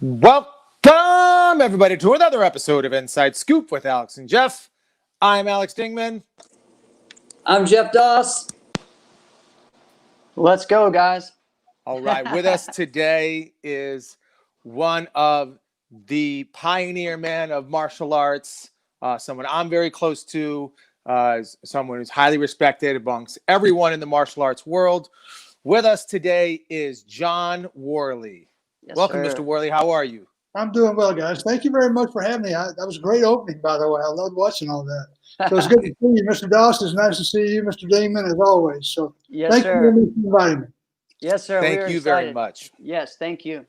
Welcome, everybody, to another episode of Inside Scoop with Alex and Jeff. I'm Alex Dingman. I'm Jeff Doss. Let's go, guys. All right, with us today is one of the pioneer men of martial arts, someone I'm very close to, someone who's highly respected amongst everyone in the martial arts world. With us today is John Warley. Yes, Welcome, sir. Mr. Worley. How are you? I'm doing well, guys. Thank you very much for having me. That was a great opening, by the way. I loved watching all that. So it's good to see you, Mr. Doss. It's nice to see you, Mr. Damon, as always. So Yes, thank sir. you very much for inviting me. Yes, sir. Thank We're you excited. very much. Yes, thank you.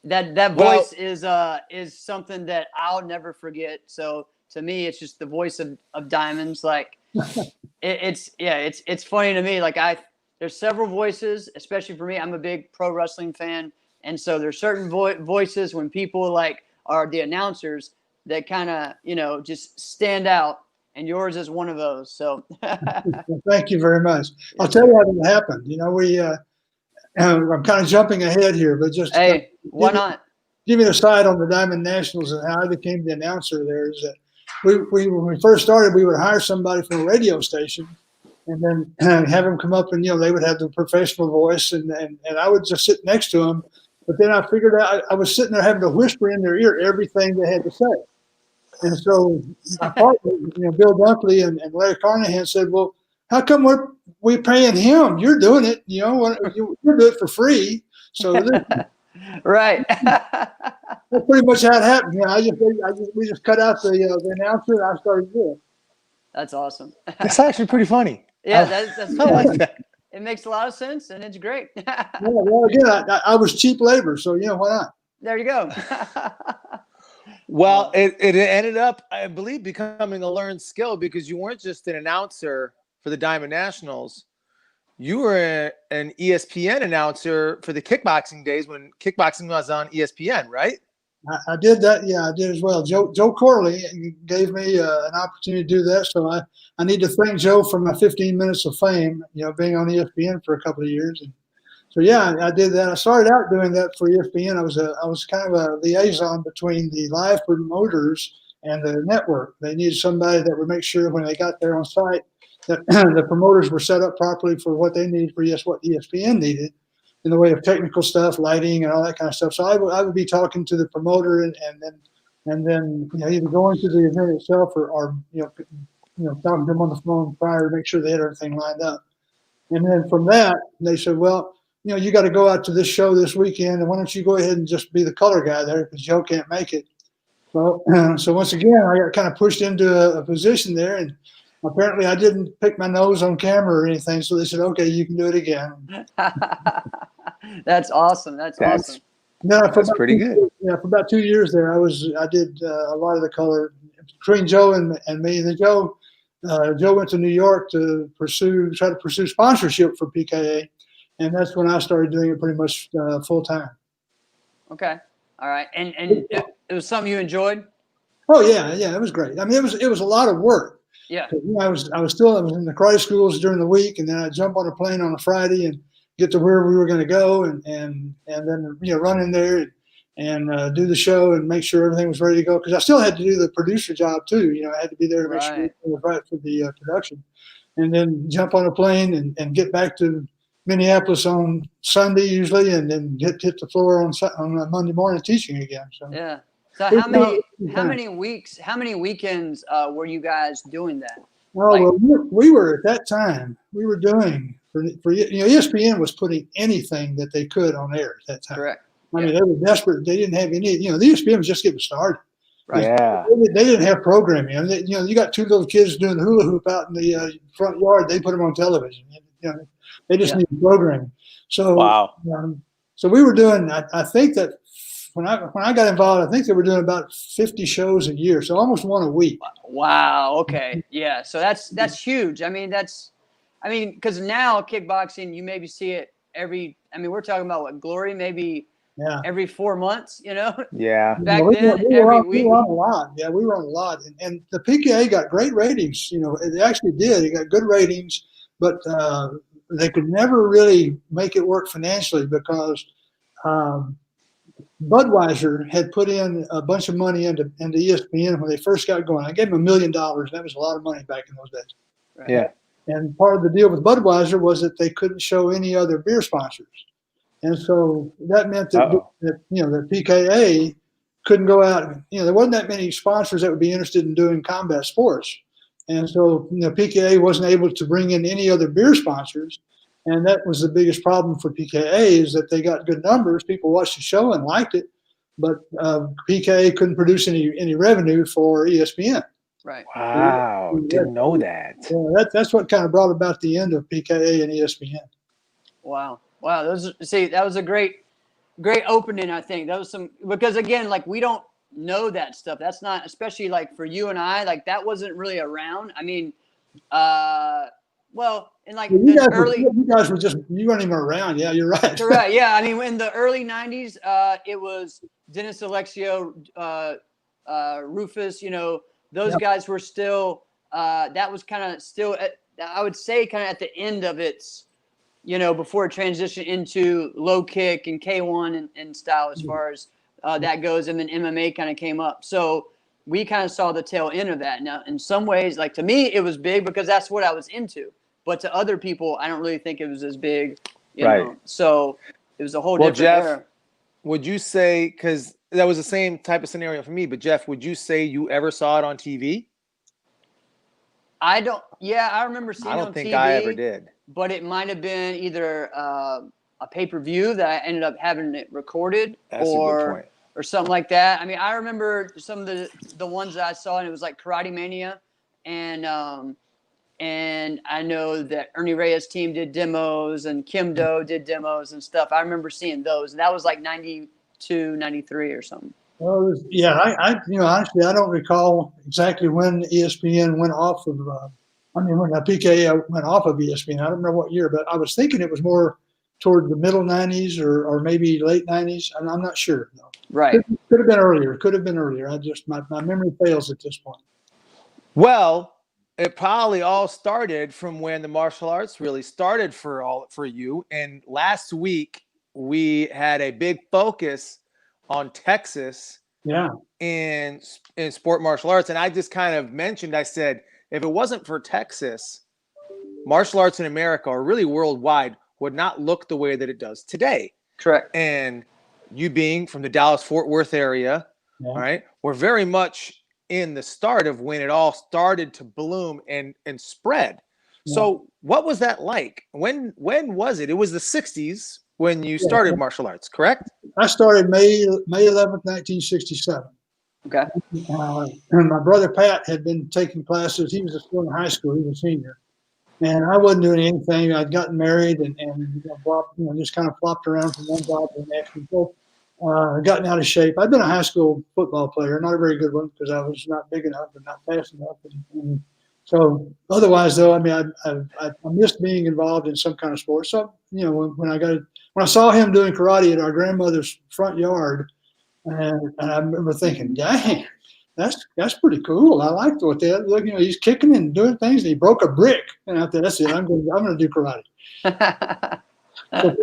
That Well- voice is something that I'll never forget. So to me, it's just the voice of Diamonds. Like it's funny to me. Like there's several voices, especially for me. I'm a big pro wrestling fan, and so there's certain voices when people like are the announcers that kind of just stand out, and yours is one of those. So Well, thank you very much. I'll tell you how it happened. I'm kind of jumping ahead here, but just hey, why not? give me the side on the Diamond Nationals and how I became the announcer there is that when we first started, we would hire somebody from a radio station and then have them come up and, they would have the professional voice and I would just sit next to them. But then I figured out I was sitting there having to whisper in their ear everything they had to say. And so my partner, Bill Dunkley and Larry Carnahan said, well, how come we're paying him? You're doing it. You're doing it for free. So Right. that's pretty much how it happened. We just cut out the announcer and I started doing it. That's awesome. That's actually pretty funny. Yeah, that's I like that. It makes a lot of sense, and it's great. Yeah, well, again, I was cheap labor, so why not? There you go. Well, it ended up, I believe, becoming a learned skill because you weren't just an announcer for the Diamond Nationals. You were an ESPN announcer for the kickboxing days when kickboxing was on ESPN, right? I did that. Yeah, I did as well. Joe Corley gave me an opportunity to do that, so I need to thank Joe for my 15 minutes of fame, being on ESPN for a couple of years. And so, yeah, I did that. I started out doing that for ESPN. I was kind of a liaison between the live promoters and the network. They needed somebody that would make sure when they got there on site that the promoters were set up properly for what they needed for what ESPN needed in the way of technical stuff, lighting, and all that kind of stuff. So I would be talking to the promoter and then either going to the event itself or talking to them on the phone prior to make sure they had everything lined up. And then from that, they said, well, you got to go out to this show this weekend, and why don't you go ahead and just be the color guy there because Joe can't make it. Well, so once again, I got kind of pushed into a position there, and apparently I didn't pick my nose on camera or anything, so they said, okay, you can do it again. That's awesome. That's awesome. That's pretty good. Yeah, for about 2 years there, I did a lot of the color between Joe and me. And then Joe went to New York to try to pursue sponsorship for PKA, and that's when I started doing it pretty much full time. Okay, all right, and it was something you enjoyed. Oh yeah, it was great. I mean, it was a lot of work. Yeah. I was in the karate schools during the week, and then I'd jump on a plane on a Friday and get to where we were going to go, and then run in there and do the show and make sure everything was ready to go because I still had to do the producer job too. I had to be there to make sure everything was right for the production, and then jump on a plane and get back to Minneapolis on Sunday usually, and then hit the floor on Monday morning teaching again. So yeah. So how many weekends were you guys doing that? Well, we were at that time. We were doing for ESPN was putting anything that they could on air at that time. Correct. I mean, they were desperate. They didn't have any. The ESPN was just getting started. Right. Yeah. They didn't have programming. I mean, you got two little kids doing the hula hoop out in the front yard. They put them on television. They just needed programming. So wow. So we were doing. I think that. When I got involved, I think they were doing about 50 shows a year, so almost one a week. Wow. Okay. Yeah. So that's huge. I mean, because now kickboxing, you maybe see it we're talking about what Glory, maybe every 4 months. Yeah. Back then, every week. We were on a lot. Yeah, we were on a lot, and the PKA got great ratings. It actually did. It got good ratings, but they could never really make it work financially because. Budweiser had put in a bunch of money into ESPN when they first got going. I gave them $1 million. That was a lot of money back in those days. Right. Yeah. And part of the deal with Budweiser was that they couldn't show any other beer sponsors. And so that meant that, that PKA couldn't go out. There wasn't that many sponsors that would be interested in doing combat sports. And so, PKA wasn't able to bring in any other beer sponsors. And that was the biggest problem for PKA, is that they got good numbers. People watched the show and liked it, but PKA couldn't produce any revenue for ESPN. Right. Wow. Didn't know that. Yeah, that's what kind of brought about the end of PKA and ESPN. Wow. That was a great opening. I think that was because again, like, we don't know that stuff. That's not, especially like for you and I, like, that wasn't really around. I mean, in like you weren't even around. Yeah, you're right. Correct. Yeah. I mean, in the early 90s, it was Dennis Alexio, Rufus, those guys were still, that was kind of still, I would say, kind of at the end of its, before it transitioned into low kick and K1 and style, as far as that goes. And then MMA kind of came up. So we kind of saw the tail end of that. Now, in some ways, like, to me, it was big because that's what I was into. But to other people, I don't really think it was as big, you know. So it was a whole different era. Would you say, because that was the same type of scenario for me, but Jeff, would you say you ever saw it on TV? I remember seeing it on TV. I don't think I ever did. But it might have been either a pay-per-view that I ended up having it recorded, or something like that. I mean, I remember some of the ones that I saw, and it was like Karate Mania, and I know that Ernie Reyes' team did demos, and Kim Do did demos and stuff. I remember seeing those, and that was like 92, 93 or something. Well, honestly, I don't recall exactly when ESPN went off of. When PKA went off of ESPN, I don't remember what year, but I was thinking it was more toward the middle 90s or maybe late 90s. I'm not sure. No. Right. Could have been earlier. My memory fails at this point. Well, it probably all started from when the martial arts really started for you. And last week we had a big focus on Texas. Yeah. In sport martial arts, and I just kind of mentioned, I said, if it wasn't for Texas, martial arts in America, or really worldwide, would not look the way that it does today. Correct. And you being from the Dallas-Fort Worth area, all right, we're very much in the start of when it all started to bloom and spread. Yeah. So what was that like? When was it? It was the 60s when you started martial arts, correct? I started May 11th, 1967. Okay. And my brother Pat had been taking classes. He was still in high school. He was a senior. And I wasn't doing anything. I'd gotten married and just kind of flopped around from one job to the next. And so, gotten out of shape. I'd been a high school football player, not a very good one because I was not big enough and not fast enough. And so otherwise, though, I mean, I missed being involved in some kind of sport. So, when I saw him doing karate at our grandmother's front yard, and I remember thinking, dang, that's pretty cool. I liked what they look. He's kicking and doing things, and he broke a brick. And I thought, that's it. I'm going to do karate. So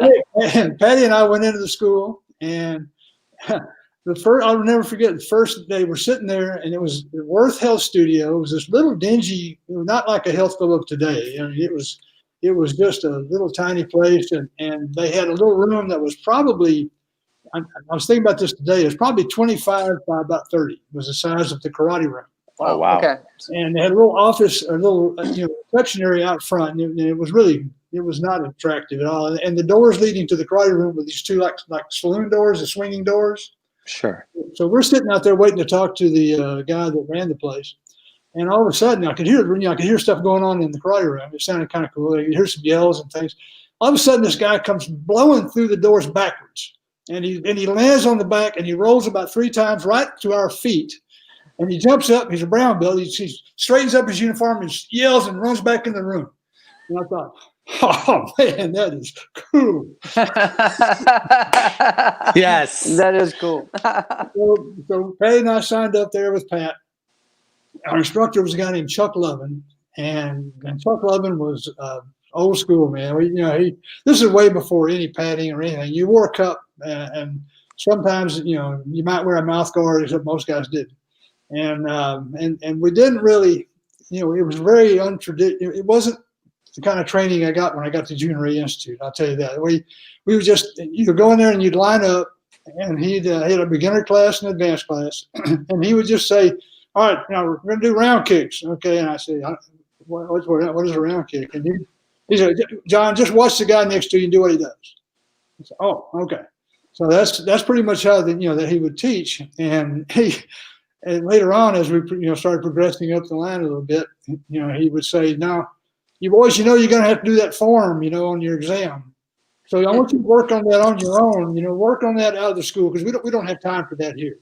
Patty and I went into the school, and I'll never forget the first day we're sitting there, and it was the Worth Health Studio. It was this little dingy, not like a health club of today. It was just a little tiny place, and they had a little room that was probably, I was thinking about this today, it was probably 25 by about 30. It was the size of the karate room. Oh, wow. Okay. And they had a little office, a little reception area out front, and it was not attractive at all. And the doors leading to the karate room were these two like saloon doors, the swinging doors. Sure. So we're sitting out there waiting to talk to the guy that ran the place. And all of a sudden, I could hear stuff going on in the karate room. It sounded kind of cool. You could hear some yells and things. All of a sudden, this guy comes blowing through the doors backwards. And he lands on the back, and he rolls about 3 times right to our feet. And he jumps up. He's a brown belt. He straightens up his uniform and yells and runs back in the room. And I thought, oh, man, that is cool. Yes. That is cool. So Patty and I signed up there with Pat. Our instructor was a guy named Chuck Lovin. And Chuck Lovin was old school, man. This is way before any padding or anything. You wore a cup, and sometimes, you might wear a mouth guard, except most guys didn't. And we didn't really, it was very untraditional. It wasn't the kind of training I got when I got to Junior A Institute. I'll tell you that. We would just, you'd go in there and you'd line up, and he had a beginner class and advanced class, and he would just say, all right, now we're going to do round kicks. Okay. And I said, what is a round kick? And he said, John, just watch the guy next to you and do what he does. I said, oh, okay. So that's pretty much how that he would teach. And later on, as we started progressing up the line a little bit, he would say, now, you boys, you're going to have to do that form, on your exam. So I want you to work on that on your own. Work on that out of the school, because we don't have time for that here.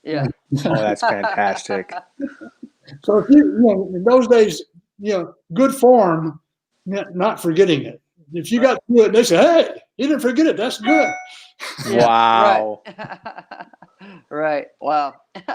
Yeah. Oh, that's fantastic. So if in those days, good form meant not forgetting it. If you got through it, they say, hey, you didn't forget it. That's good. Yeah, Wow. Right. Wow.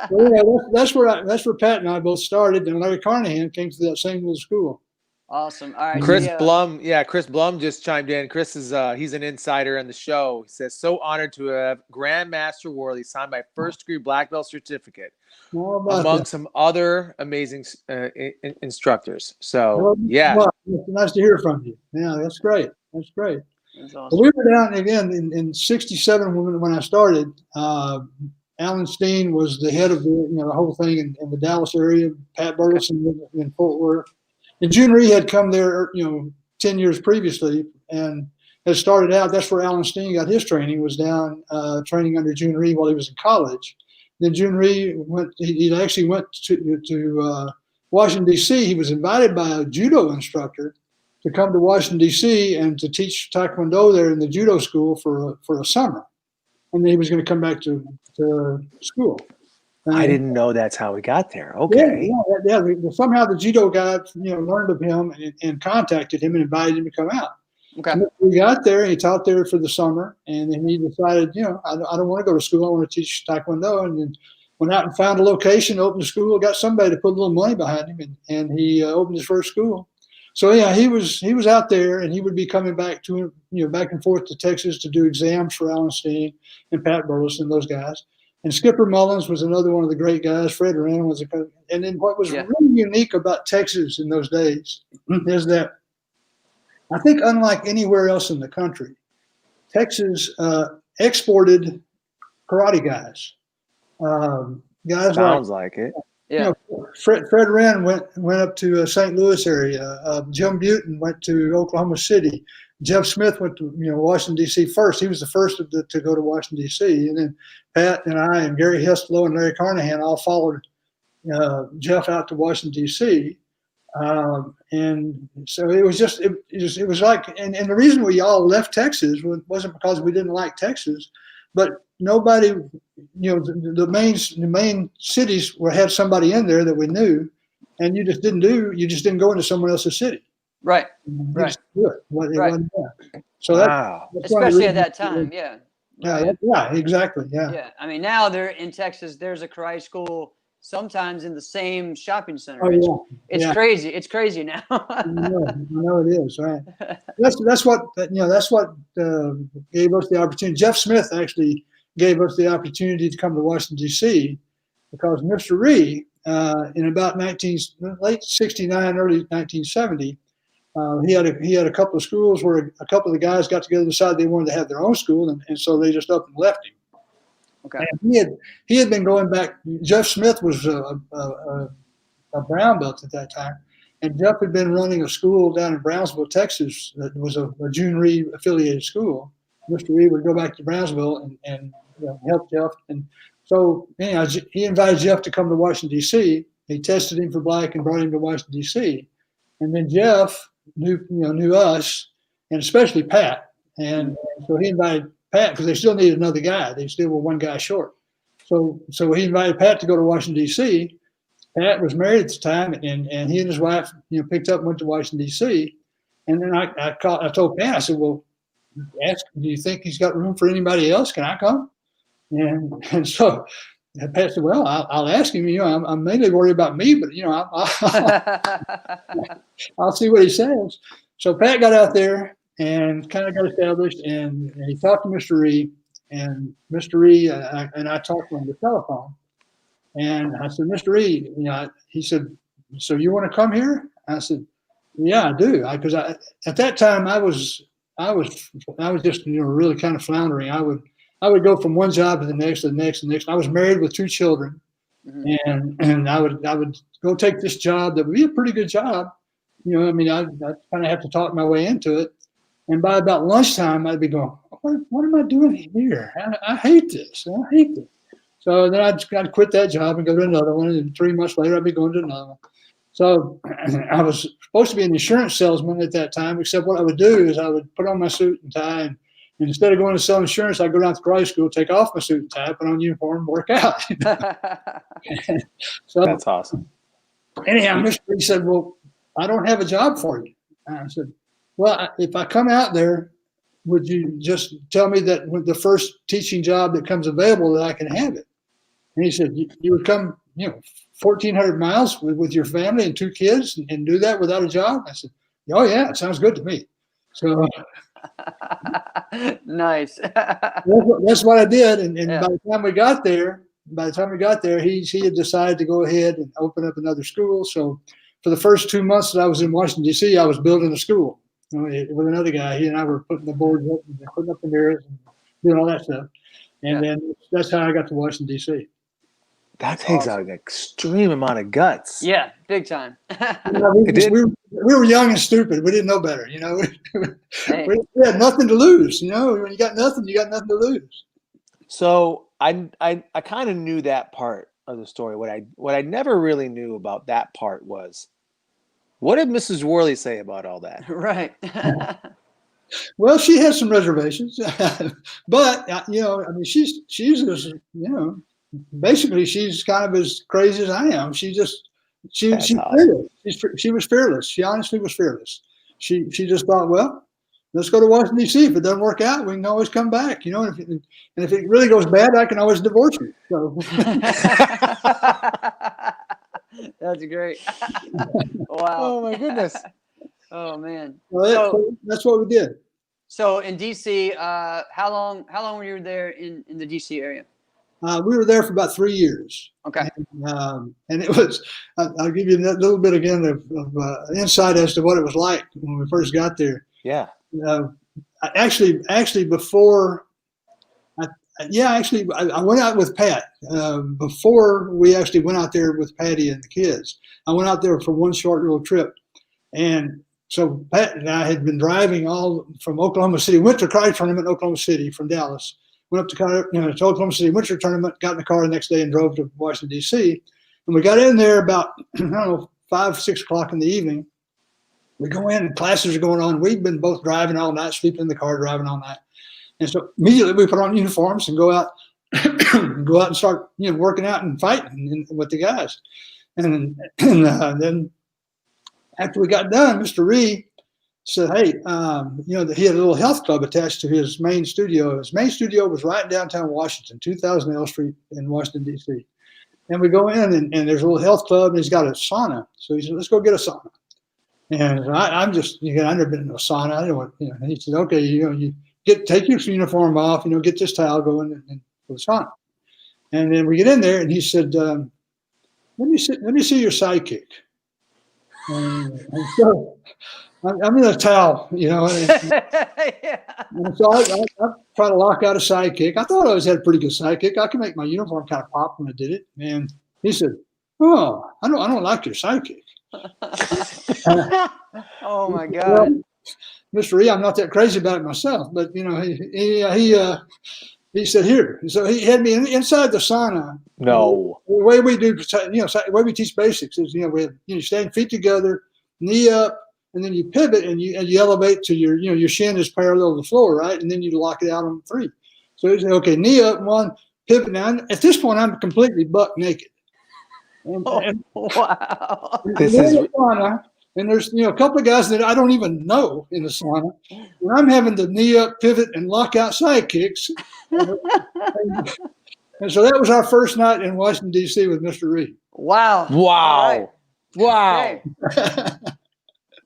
So, that's where Pat and I both started, and Larry Carnahan came to that same little school. Awesome. All right. Chris Blum, Chris Blum just chimed in. Chris is he's an insider in the show. He says, so honored to have Grandmaster Worley sign my first degree black belt certificate among some other amazing instructors. So Well, it's nice to hear from you. Yeah, that's great. That's great. That's awesome. We were down again in '67 when I started. Alan Steen was the head of the whole thing in the Dallas area. Pat Burleson in Fort Worth. And Junior E had come there, 10 years previously, and had started out. That's where Alan Steen got his training. Was down training under Junior E while he was in college. Then Junior E went. He actually went to Washington D.C. He was invited by a judo instructor to come to Washington D.C. and to teach Taekwondo there in the judo school for a summer, and then he was going to come back to school. I didn't know that's how we got there. Okay. Yeah. Somehow the judo guy, learned of him and contacted him and invited him to come out. Okay. So we got there. He taught there for the summer, and then he decided, I don't want to go to school. I want to teach Taekwondo. And then went out and found a location, opened a school, got somebody to put a little money behind him, and he opened his first school. So yeah, he was out there, and he would be coming back to back and forth to Texas to do exams for Alan Steen and Pat Burleson, those guys. And Skipper Mullins was another one of the great guys. Fred Wren was and then what was really unique about Texas in those days is that I think unlike anywhere else in the country, Texas exported karate guys. Sounds like it. Yeah. Fred Wren went up to St. Louis area. Jim Buten went to Oklahoma City. Jeff Smith went to Washington D.C. first. He was the first to go to Washington D.C. And then Pat and I and Gary Hestelow and Larry Carnahan all followed Jeff out to Washington D.C. And so it was like, and the reason we all left Texas wasn't because we didn't like Texas, but nobody, the main cities had somebody in there that we knew, and you just didn't go into someone else's city. Right. Right. Right. So wow. Especially at that time. Yeah. Yeah, exactly. Yeah. Yeah. I mean, now they're in Texas, there's a karate school sometimes in the same shopping center. Oh, yeah. It's crazy. It's crazy now. I know it is. Right. That's what gave us the opportunity. Jeff Smith actually gave us the opportunity to come to Washington D.C. because Mr. Ree, in about late '69, early 1970, he had a couple of schools where a couple of the guys got together and decided they wanted to have their own school, and so they just up and left him. Okay. And he had been going back. Jeff Smith was a brown belt at that time, and Jeff had been running a school down in Brownsville, Texas, that was a June Reed affiliated school. Mr. Reed would go back to Brownsville and help Jeff, and so he invited Jeff to come to Washington D.C. He tested him for black and brought him to Washington D.C. And then Jeff knew us, and especially Pat, and so he invited Pat because they still needed another guy. They still were one guy short. So he invited Pat to go to Washington D.C. Pat was married at the time, and he and his wife picked up and went to Washington D.C. And then I told Pat, I said, well, do you think he's got room for anybody else? Can I come? And so Pat said, well, I'll ask him. I'm mainly worried about me, but I'll see what he says. So Pat got out there and kind of got established, and he talked to Mr. Reed, and Mr. Reed, and I talked on the telephone, and I said, Mr. Reed, he said, so you want to come here? I said, yeah, I do. Because at that time I was just really kind of floundering. I would go from one job to the next, to the next, to the next. I was married with 2 children, and I would go take this job that would be a pretty good job. I kind of have to talk my way into it. And by about lunchtime, I'd be going, what am I doing here? I hate this. I hate this. So then I'd quit that job and go to another one. And 3 months later, I'd be going to another one. So I was supposed to be an insurance salesman at that time, except what I would do is I would put on my suit and tie. And instead of going to sell insurance, I'd go down to grade school, take off my suit and tie, put on uniform, and work out. So That's awesome. anyhow, Mr. Lee said, well, I don't have a job for you. And I said, well, if I come out there, would you just tell me that with the first teaching job that comes available that I can have it? And he said, you would come, 1,400 miles with your family and 2 kids and do that without a job? I said, oh yeah, it sounds good to me. So nice. that's what I did. And by the time we got there, he had decided to go ahead and open up another school. So for the first 2 months that I was in Washington, D.C., I was building a school with another guy. He and I were putting the boards up and putting up the mirrors and doing all that stuff. And then that's how I got to Washington, D.C. That takes out an extreme amount of guts. Yeah, big time. We were young and stupid. We didn't know better, We had nothing to lose, When you got nothing to lose. So I kind of knew that part of the story. What I never really knew about that part was, what did Mrs. Worley say about all that? Right. Well, she has some reservations, but she's just, basically she's kind of as crazy as I am. She's fearless. She was fearless. She honestly was fearless. She just thought, well, let's go to Washington, D.C. If it doesn't work out, we can always come back, and if it really goes bad, I can always divorce you. So. That's great. Wow. Oh my goodness. Oh man. Well, so that's what we did. So in DC, how long were you there in the DC area? We were there for about 3 years. Okay. And it was, I'll give you a little bit again of insight as to what it was like when we first got there. Yeah. Actually before, I went out with Pat. Before we actually went out there with Patty and the kids, I went out there for one short little trip. And so Pat and I had been driving all from Oklahoma City, went to a karate tournament in Oklahoma City from Dallas, went up to Oklahoma City winter tournament, got in the car the next day and drove to Washington, D.C. And we got in there about, 5, 6 o'clock in the evening. We go in and classes are going on. We've been both driving all night, sleeping in the car, driving all night. And so immediately we put on uniforms and go out and start, working out and fighting with the guys. And then after we got done, Mr. Reed said, hey, he had a little health club attached to his main studio. His main studio was right in downtown Washington, 2000 L Street in Washington, D.C. And we go in and there's a little health club and he's got a sauna. So he said, let's go get a sauna. And I'm just, I've never been in a sauna. I didn't want, and he said, okay, you take your uniform off, get this towel going and go to the sauna. And then we get in there and he said, let me see your sidekick. And so I'm in a towel, and so I try to lock out a sidekick. I thought I always had a pretty good sidekick. I could make my uniform kind of pop when I did it. And he said, oh, I don't like your sidekick. Oh my God. Well, Mr. E, I'm not that crazy about it myself, but he said here. So he had me inside the sauna. No. The way we do, the way we teach basics is, we stand feet together, knee up, and then you pivot and you elevate to your shin is parallel to the floor, right? And then you lock it out on 3. So he said, okay, knee up, 1, pivot. Now at this point, I'm completely buck naked. And Wow. This is the sauna, and there's a couple of guys that I don't even know in the sauna, and I'm having to knee up, pivot, and lock out sidekicks. And so that was our first night in Washington, D.C. with Mr. Reed. Wow. Wow. Wow. Okay.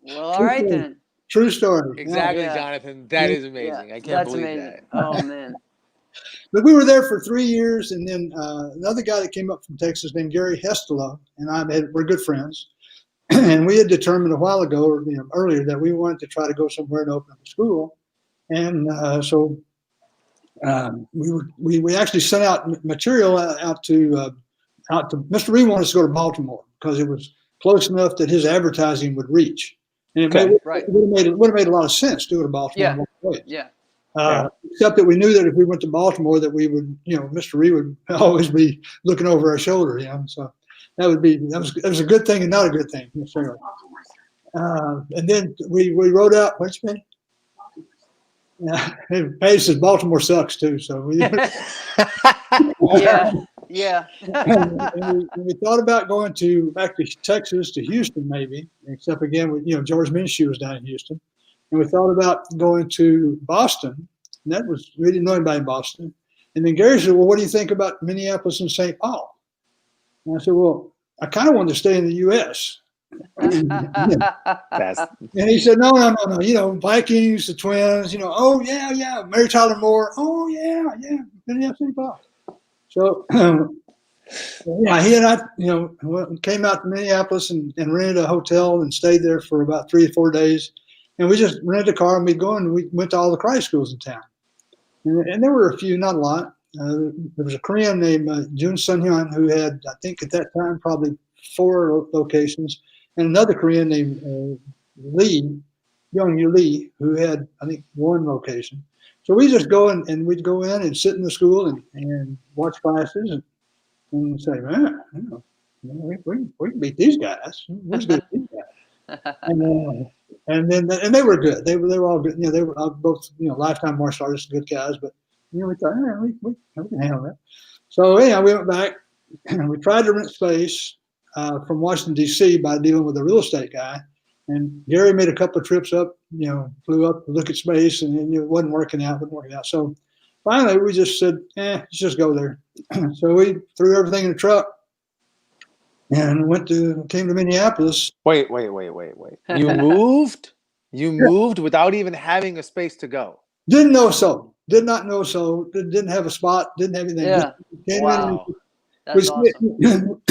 Well, all right then. True story. Exactly, Yeah. Jonathan. That is amazing. I can't That's believe amazing. that. Oh man. but we were there for 3 years, and then another guy that came up from Texas named Gary Hestela and we're good friends. And we had determined a while ago, or earlier, that we wanted to try to go somewhere and open up a school. And so we actually sent out material out to Mr. Reed wanted us to go to Baltimore because it was close enough that his advertising would reach. And it would have made a lot of sense to go to Baltimore. Yeah. Except that we knew that if we went to Baltimore, that we would, Mr. Reed would always be looking over our shoulder. So that was a good thing and not a good thing necessarily. And then we wrote out, what's it? Yeah, Paige says Baltimore sucks too. So we, yeah. and we thought about going back to Texas, to Houston maybe. Except again, George Minshew was down in Houston, and we thought about going to Boston. And we didn't know anybody in Boston. And then Gary said, "Well, what do you think about Minneapolis and St. Paul?" And I said, "Well, I kind of wanted to stay in the U.S." And he said, no, Vikings, the Twins, oh yeah, Mary Tyler Moore, oh yeah, St. Paul. So he and I, came out to Minneapolis and rented a hotel and stayed there for about 3 or 4 days, and we just rented a car and we went to all the karate schools in town, and there were a few, not a lot. There was a Korean named Jun Sun-hyun who had, I think at that time, probably 4 locations. And another Korean named Young-Yu Lee, who had, I think, 1 location. So we just go and we'd go in and sit in the school and watch classes and say, man, we can beat these guys. We're as good as these guys. And they were good. They were all good. They were both lifetime martial artists, good guys. But we thought, we can handle that. So we went back and we tried to rent space from Washington, D.C. by dealing with a real estate guy. And Gary made a couple of trips up, flew up to look at space, and it wasn't working out. So finally, we just said, let's just go there. So we threw everything in the truck and came to Minneapolis. Wait. You moved? You moved without even having a space to go? Did not know so. Didn't have a spot. Didn't have anything. Yeah. Wow. That's awesome.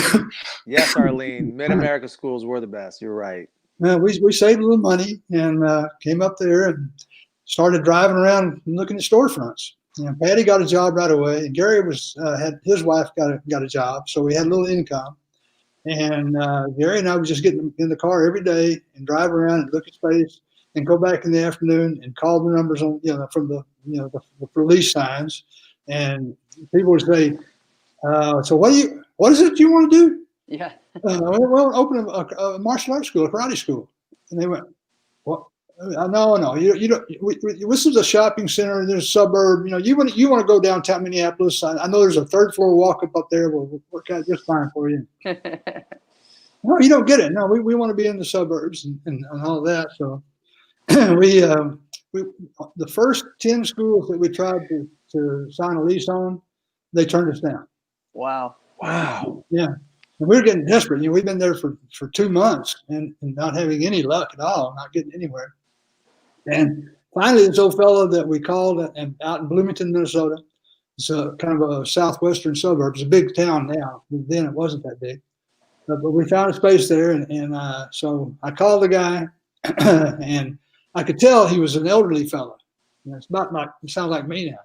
Yes, Arlene. Mid-America schools were the best. You're right. We saved a little money and came up there and started driving around and looking at storefronts. Patty got a job right away, and Gary had his wife got a job, so we had a little income. And Gary and I would just get in the car every day and drive around and look at space and go back in the afternoon and call the numbers on from the release signs, and people would say, so what is it you want to do? Yeah. Well, open a martial arts school, a karate school. And they went, what? No, you don't. This is a shopping center. There's a suburb. You want to go downtown Minneapolis. I know there's a 3rd floor walk up there. We'll work out just fine for you. No, you don't get it. No, we want to be in the suburbs and all that. So we the first 10 schools that we tried to sign a lease on, they turned us down. Wow. Yeah. And we were getting desperate. We've been there for 2 months and not having any luck at all, not getting anywhere. And finally, this old fellow that we called out in Bloomington, Minnesota, it's a kind of a southwestern suburb. It's a big town now. Then it wasn't that big. But we found a space there. And so I called the guy, and I could tell he was an elderly fellow. It's not like, it sounds like me now.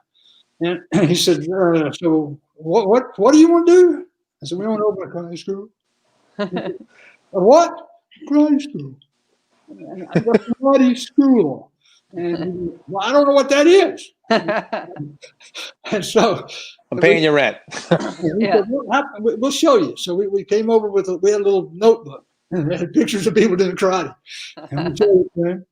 And he said, so what do you want to do? I said, we want to open a karate school. A what? Karate school. I got a karate school. And well, I don't know what that is. And so I'm paying your rent. Yeah. We'll show you. So we came over we had a little notebook and had pictures of people doing karate. And we showed it to him.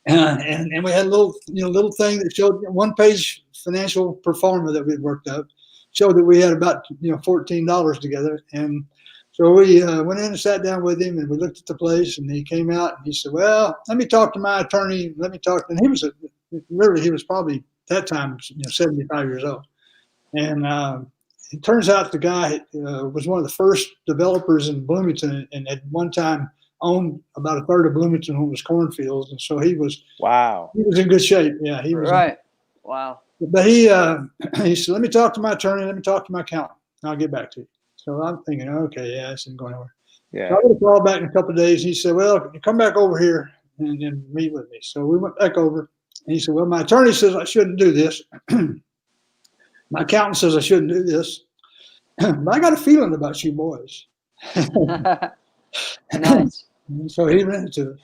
And we had a little thing that showed 1-page financial pro forma that we'd worked up, showed that we had about $14 together. And so we went in and sat down with him, and we looked at the place, and he came out and he said, well, let me talk to my attorney. And he was probably at that time 75 years old. And it turns out the guy was one of the first developers in Bloomington, and at one time owned about 1/3 of Bloomington when it was cornfields. And so he was Wow. He was in good shape. Yeah, he was. Right. Wow. But he said, let me talk to my attorney. Let me talk to my accountant. I'll get back to you. So I'm thinking, okay, yeah, this isn't going anywhere. Yeah. So I got a call back in a couple of days. He said, well, you come back over here and meet with me. So we went back over. And he said, well, my attorney says I shouldn't do this. My accountant says I shouldn't do this. But I got a feeling about you boys. Nice. And so he ran into it.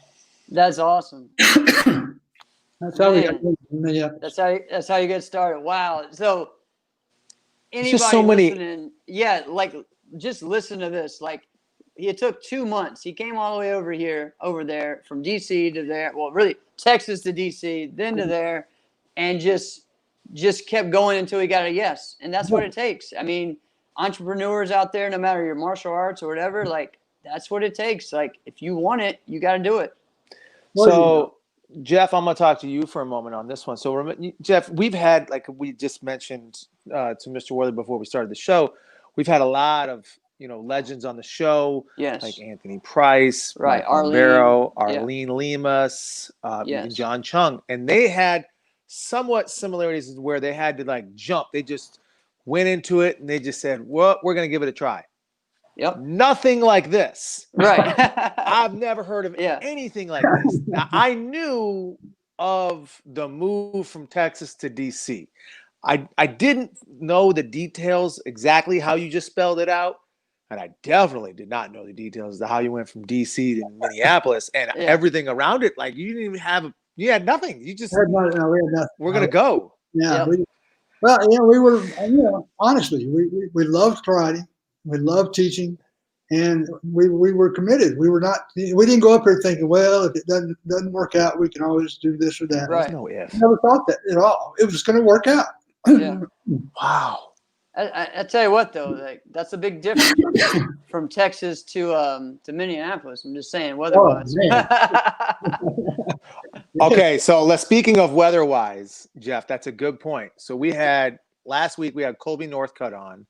That's awesome. That's how we got Man. yeah. That's how you get started. Wow. So anybody just so many- listening, yeah, like just listen to this. Like it took 2 months. He came all the way over there from DC to there. Well, really Texas to DC, then to there, and just kept going until he got a yes. And that's what it takes. I mean, entrepreneurs out there, no matter your martial arts or whatever, like that's what it takes. Like if you want it, you got to do it. So, Jeff, I'm going to talk to you for a moment on this one. So, Jeff, we've had, like we just mentioned to Mr. Worley before we started the show, we've had a lot of, legends on the show. Yes. Like Anthony Price, Right. Arlene Lemus, Yes. even John Chung. And they had somewhat similarities where they had to, like, jump. They just went into it and they just said, well, we're going to give it a try. Yep. Nothing like this. Right. I've never heard of anything like this. Now, I knew of the move from Texas to DC. I didn't know the details exactly how you just spelled it out. And I definitely did not know the details of how you went from DC to Minneapolis and everything around it. Like, you didn't even have you had nothing. You just, we had nothing. we're going to go. Yeah. Yep. We were, honestly, we loved karate. We loved teaching, and we were committed. We didn't go up here thinking, well, if it doesn't work out, we can always do this or that. Right. There's no if. Never thought that at all. It was going to work out. Yeah. Wow. I tell you what, though, like that's a big difference from Texas to Minneapolis. I'm just saying, weather-wise. Okay, so speaking of weather-wise, Jeff, that's a good point. So last week we had Colby Northcutt on,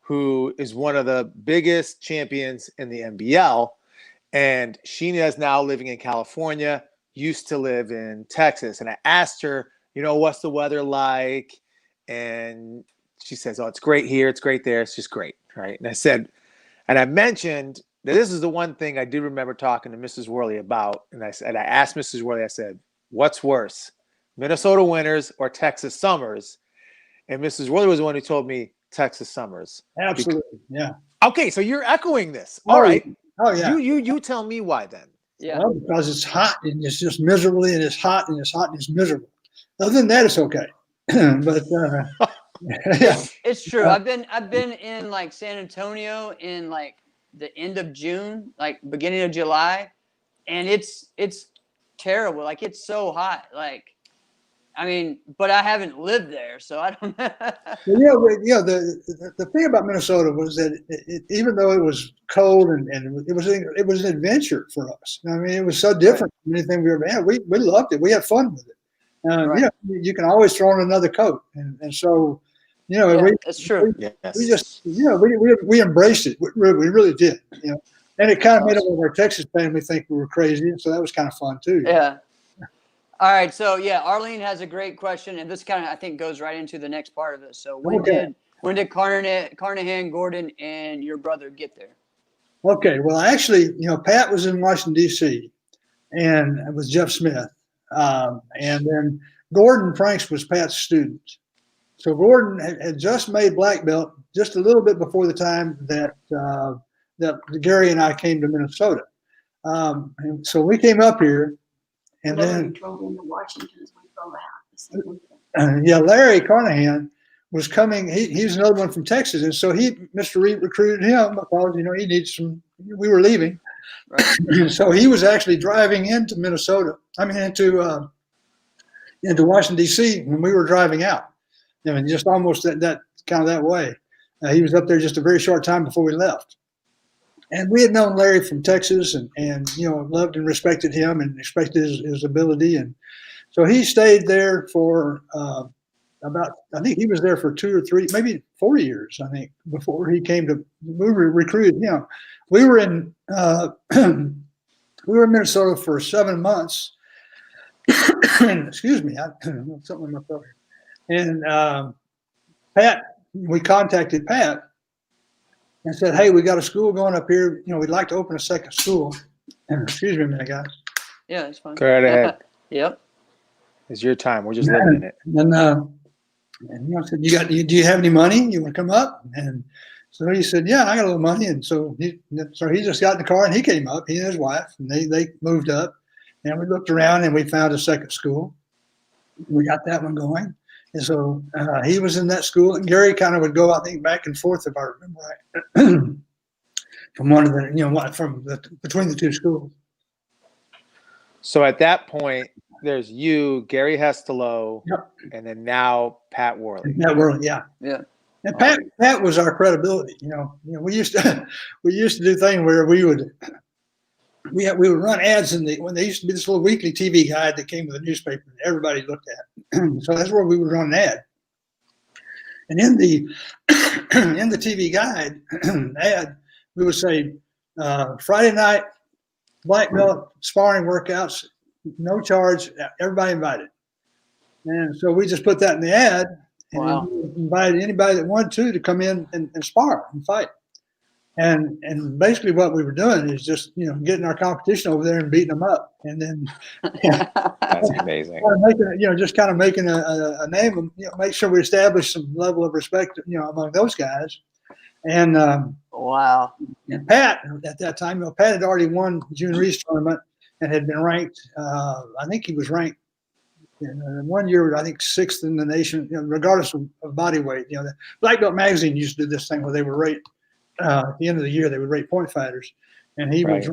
who is one of the biggest champions in the NBL, and she is now living in California, used to live in Texas. And I asked her, what's the weather like? And she says, oh, it's great here. It's great there. It's just great. Right. And I mentioned that this is the one thing I did remember talking to Mrs. Worley about. And I asked Mrs. Worley, I said, what's worse, Minnesota winters or Texas summers? And Mrs. Worley was the one who told me Texas summers. Absolutely. Yeah. Okay. So you're echoing this. All right. Oh, yeah. You tell me why then. Yeah. Well, because it's hot and it's just miserably, and it's hot and it's hot and it's miserable. Other than that, it's okay. But yeah, it's true. I've been in like San Antonio in like the end of June, like beginning of July, and it's terrible. Like it's so hot. Like, I mean, but I haven't lived there, so I don't know. Well, the thing about Minnesota was that even though it was cold and it was an adventure for us. I mean, it was so different from anything we ever had. We loved it. We had fun with it. Right. You can always throw on another coat, and so that's true. We just we embraced it. We really did. And it kind of made our Texas family think we were crazy, and so that was kind of fun too. Yeah. All right, so Arlene has a great question, and this kind of I think goes right into the next part of this. So when did Carnahan, Gordon, and your brother get there? Okay, well, actually, Pat was in Washington D.C. and it was Jeff Smith, and then Gordon Franks was Pat's student. So Gordon had just made black belt just a little bit before the time that Gary and I came to Minnesota, and so we came up here. And then we drove into Washington as we drove out. Larry Carnahan was coming. He's another one from Texas, and so Mr. Reed recruited him because he needed some. We were leaving, right. And so he was actually driving into Minnesota. I mean, into Washington D.C. when we were driving out. I mean, just almost that kind of that way. He was up there just a very short time before we left. And we had known Larry from Texas and loved and respected him and respected his ability. And so he stayed there for I think he was there for 2 or 3, maybe 4 years, I think, before he came to, we recruited him. We were in Minnesota for 7 months. Excuse me, something in my throat And Pat, we contacted Pat and said, "Hey, we got a school going up here. We'd like to open a second school." And excuse me a minute, guys. Yeah, it's fine. Go right ahead. Yep. It's your time. We're just living in it. And I said, do you have any money? You want to come up? And so he said, "Yeah, I got a little money." And so he just got in the car and he came up, he and his wife, and they moved up. And we looked around and we found a second school. We got that one going. And so he was in that school, and Gary kind of would go, I think, back and forth, if I remember right, from one of the, between the two schools. So at that point, there's you, Gary Hestelow, Yep. and then now Pat Worley. That world, yeah. Yeah. And Pat was our credibility. We used to do things where we would run ads when they used to be this little weekly TV guide that came with a newspaper that everybody looked at. So that's where we would run an ad. And in the TV guide ad, we would say Friday night black belt sparring workouts, no charge, everybody invited. And so we just put that in the ad. And Wow. invited anybody that wanted to come in and spar and fight. And basically what we were doing is just, getting our competition over there and beating them up. And then That's amazing. making a name, make sure we establish some level of respect, among those guys. And Wow. and Pat, at that time, Pat had already won the June Reese tournament and had been ranked, I think he was ranked, in 1 year, I think 6th in the nation, regardless of body weight. The Black Belt Magazine used to do this thing where they would rate, at the end of the year, they would rate point fighters. And he was,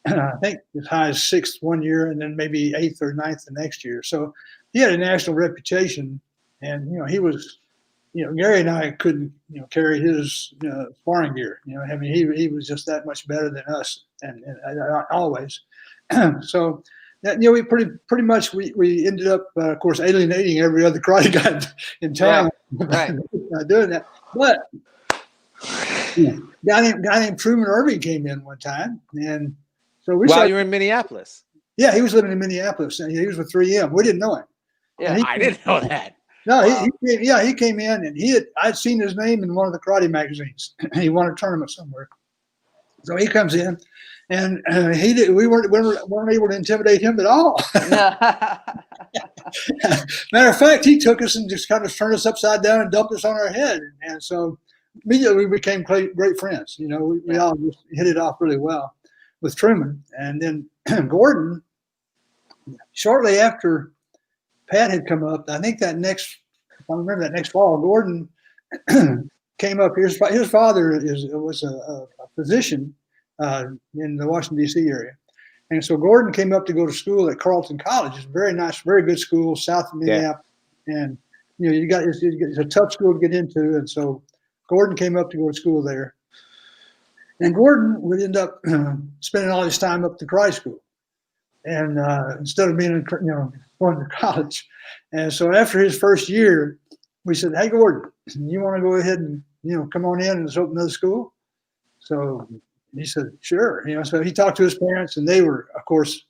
I think, as high as 6th 1 year and then maybe 8th or 9th the next year. So he had a national reputation. And, he was, Gary and I couldn't, carry his sparring gear. He was just that much better than us, and always. So that, we pretty much we ended up, of course, alienating every other karate guy in town. Right. Doing that. But guy named Truman Irving came in one time, and so we. While you were in Minneapolis. Yeah, he was living in Minneapolis, and he was with 3M. We didn't know him. Yeah. I didn't know that. No, he came in, and I'd seen his name in one of the karate magazines. He won a tournament somewhere, so he comes in, and we weren't able to intimidate him at all. Matter of fact, he took us and just kind of turned us upside down and dumped us on our head, and so immediately we became great friends. We all just hit it off really well with Truman, and then Gordon. Shortly after Pat had come up, I think if I remember that next fall, Gordon came up. His father was a physician in the Washington, D.C. area. And so Gordon came up to go to school at Carleton College. It's a very nice, very good school south of Minneapolis. Yeah. And, it's a tough school to get into. And so Gordon came up to go to school there. And Gordon would end up spending all his time up at the karate school. And instead of being, going to college. And so after his first year, we said, "Hey, Gordon, you want to go ahead and, come on in and let's open another school?" So he said, "Sure." So he talked to his parents, and they were, of course,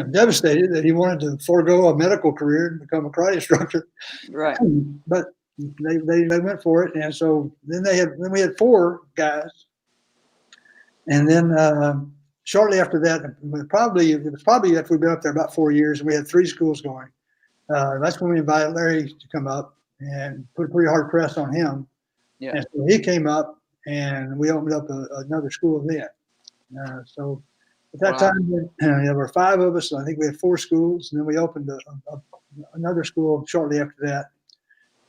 devastated that he wanted to forego a medical career and become a karate instructor. Right. But they went for it. And so then we had 4 guys. And then shortly after that, it was probably after we'd been up there about 4 years, and we had 3 schools going. That's when we invited Larry to come up and put a pretty hard press on him. Yeah. And so he came up, and we opened up another school then. So at that time, there were 5 of us. So I think we had 4 schools, and then we opened another school shortly after that.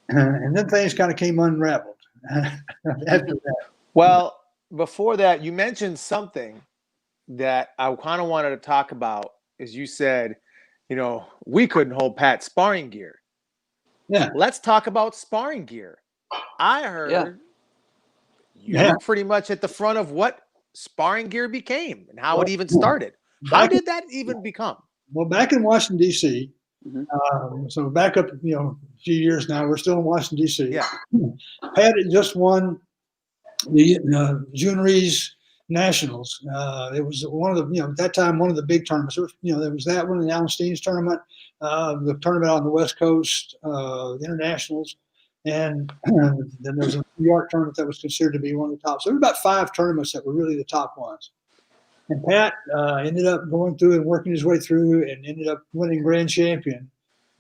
And then things kind of came unraveled after that. Well, before that, you mentioned something that I kind of wanted to talk about. Is you said, we couldn't hold Pat's sparring gear. Yeah. Let's talk about sparring gear. I heard you were pretty much at the front of what sparring gear became and how it even started. How did that even become? Well, back in Washington, D.C., Mm-hmm. so back up, a few years now, we're still in Washington, D.C. Yeah. Pat had just won the June Reese nationals. It was one of the, at that time, one of the big tournaments. There was that one, the Alan Steen's tournament, the tournament on the West Coast, the internationals. And then there was a New York tournament that was considered to be one of the top. So there were about 5 tournaments that were really the top ones. And Pat ended up going through and working his way through and ended up winning grand champion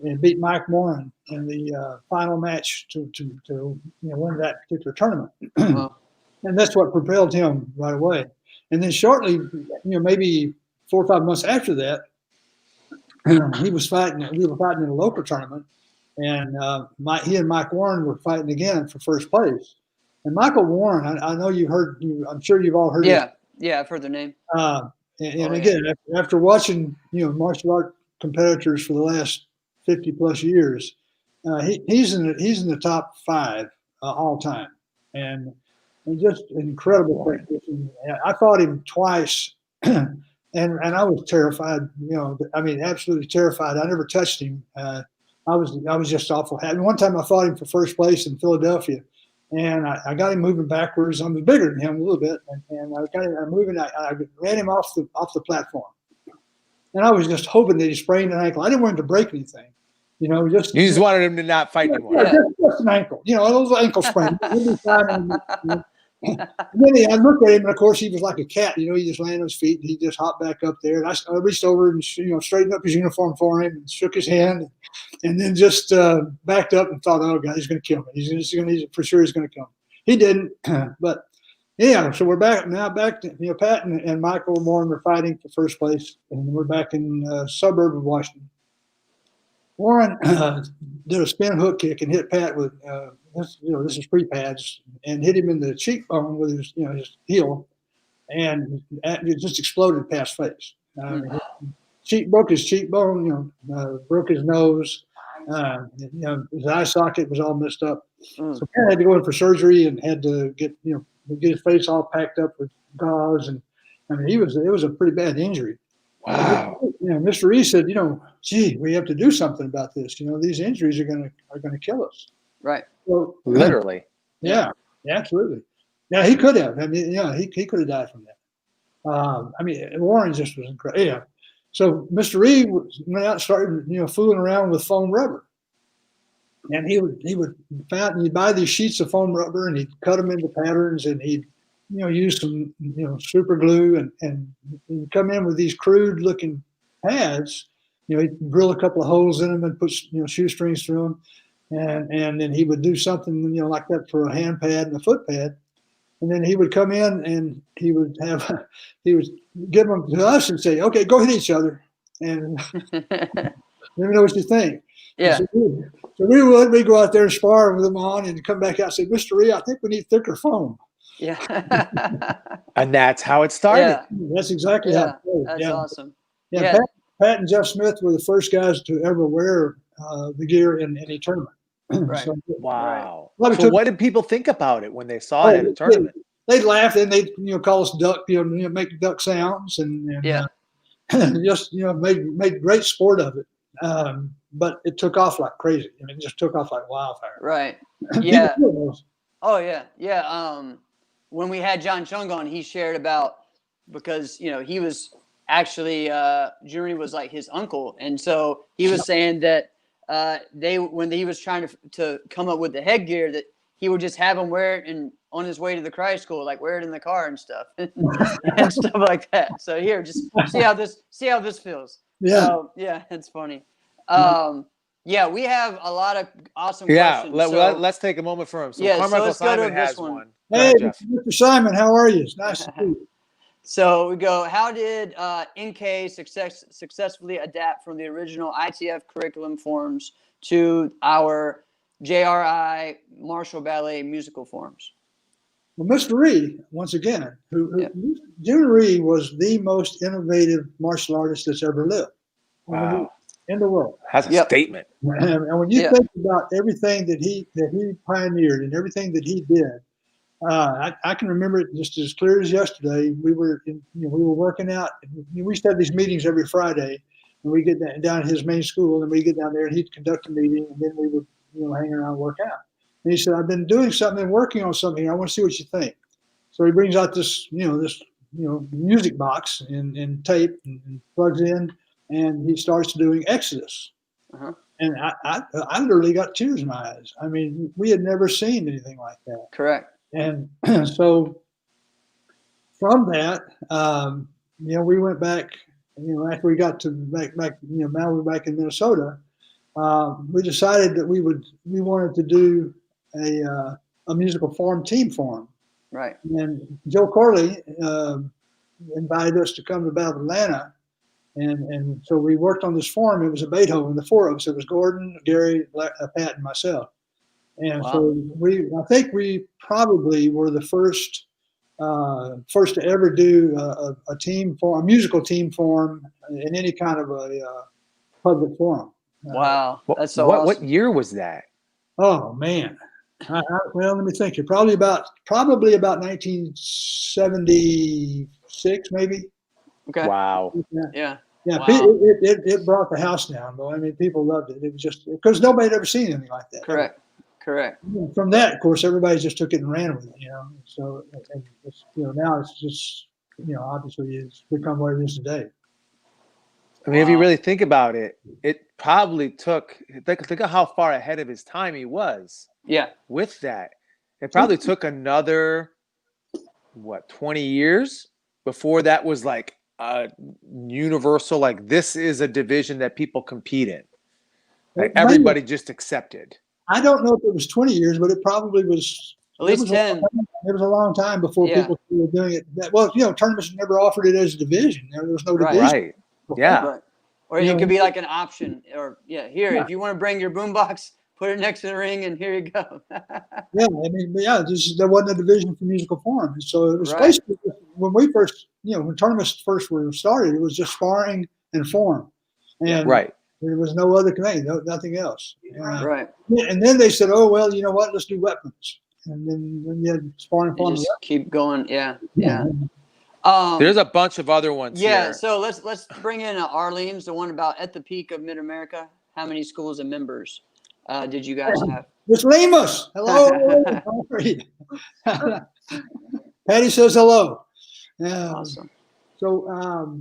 and beat Mike Warren in the final match to win that particular tournament. Wow. And that's what propelled him right away. And then shortly, maybe 4 or 5 months after that, we were fighting in a local tournament, and he and Mike Warren were fighting again for first place. And Michael Warren, I know you heard, I'm sure you've all heard. Yeah, I've heard their name. Again, after watching martial art competitors for the last 50 plus years, he's in the top 5 all time, and just incredible practice. I fought him twice, and I was terrified. Absolutely terrified. I never touched him. I was just awful happy. One time I fought him for first place in Philadelphia, and I got him moving backwards. I'm bigger than him a little bit, and I got him moving. I ran him off the platform, and I was just hoping that he sprained an ankle. I didn't want him to break anything, You just wanted him to not fight anymore. Yeah, just an ankle, a little ankle sprain. And then I looked at him, and of course he was like a cat. He just landed on his feet, and he just hopped back up there. And I reached over and straightened up his uniform for him, and shook his hand, and then just backed up and thought, "Oh God, he's going to kill me. He's for sure he's going to kill me." He didn't, but yeah. So we're back to Pat and Michael Warren were fighting for first place, and we're back in suburb of Washington. Warren did a spin hook kick and hit Pat with this is pre-pads, and hit him in the cheekbone with his heel, and it just exploded Pat's face. Broke his cheekbone, broke his nose. His eye socket was all messed up. So Pat had to go in for surgery and had to get his face all packed up with gauze, and it was a pretty bad injury. Wow. Mr. Reese said, gee, we have to do something about this. These injuries are gonna kill us. Right. So, Literally. Yeah, absolutely. Yeah, he could have. He could have died from that. Warren just was incredible. Yeah. So Mr. Reed went out and started, fooling around with foam rubber. And he'd buy these sheets of foam rubber, and he'd cut them into patterns, and he'd use some super glue, and he'd come in with these crude looking pads. He'd drill a couple of holes in them and put shoestrings through them, and then he would do something like that for a hand pad and a foot pad, and then he would come in and he would give them to us and say, "Okay, go hit each other, and let me know what you think." Yeah. So we go out there and spar with them on, and come back out and say, "Mr. Ree, I think we need thicker foam." Yeah. And that's how it started. Yeah. That's exactly how it started. That's awesome. Yeah, Yeah. Pat and Jeff Smith were the first guys to ever wear the gear in any tournament. Right. So, Wow. Right. So what did people think about it when they saw it at a tournament? They'd laugh, and they'd call us duck, make duck sounds, and just made great sport of it. But it took off like crazy. It just took off like wildfire. Right. Yeah. Oh yeah. Yeah. When we had John Chung on, he shared about, because he was actually Jury was like his uncle, and so he was saying that when he was trying to come up with the headgear, that he would just have him wear it and on his way to the karate school, like wear it in the car and stuff and stuff like that. So here, just see how this feels. Yeah. So, yeah, it's funny. Yeah, we have a lot of awesome questions. Let's take a moment for him. So Carmichael let's go to Simon this has one. Hey, Go ahead, Jeff. Mr. Simon, how are you? It's nice to see you. So we go, how did NK successfully adapt from the original ITF curriculum forms to our JRI martial ballet musical forms? Well, Mr. Ree, once again, Junior Ree was the most innovative martial artist that's ever lived. Wow. In the world. That's a statement. And when you think about everything that he pioneered and everything that he did, I can remember it just as clear as yesterday. We were working out. We used to have these meetings every Friday, and we get down at his main school, and we get down there, and he'd conduct a meeting, and then we would hang around and work out. And he said, "I've been doing something, working on something. I want to see what you think." So he brings out this music box and tape and plugs in, and he starts doing Exodus. Uh-huh. And I literally got tears in my eyes. I mean, we had never seen anything like that. Correct. And so from that, we went back, after we got to back, now we're back in Minnesota. We decided that we wanted to do a musical team forum. Right. And Joe Corley invited us to come to Battle of Atlanta. And so we worked on this forum. It was a Beethoven, the four of us. It was Gordon, Gary, Pat, and myself. And Wow. so I think we probably were the first to ever do a musical team forum in any kind of a public forum. Wow. That's so what awesome. year was that? Oh man. Well, let me think here. Probably about 1976, maybe. Okay. Wow. Yeah. Yeah, Wow. it brought the house down, though. I mean, people loved it. It was just because nobody had ever seen anything like that. Correct. From that, of course, everybody just took it and ran with it. So and it's, now it's just obviously it's become what it is today. I mean, if you Wow. really think about it, it probably took think of how far ahead of his time he was Yeah. with that. It probably took another 20 years before that was like universal, like this is a division that people compete in. Like everybody just accepted. I don't know if it was 20 years, but it probably was At least 10. It was a long time before people were doing it. Well, tournaments never offered it as a division. There was no division. Right. Yeah. Right. Or it could be like an option. Or if you want to bring your boombox, put it next to the ring, and here you go. Yeah, I mean, there wasn't a division for musical form, and so it was basically when we first, when tournaments first were started, it was just sparring and form, and there was no other thing, nothing else. Right. And then they said, oh well, you know what? Let's do weapons, and then you had sparring and form. Just keep going. Yeah. There's a bunch of other ones. Yeah. Here. So let's bring in Arlene's, the one about at the peak of Mid America. How many schools and members did you guys have? Miss Lemus, hello. Patty says hello. Awesome. So,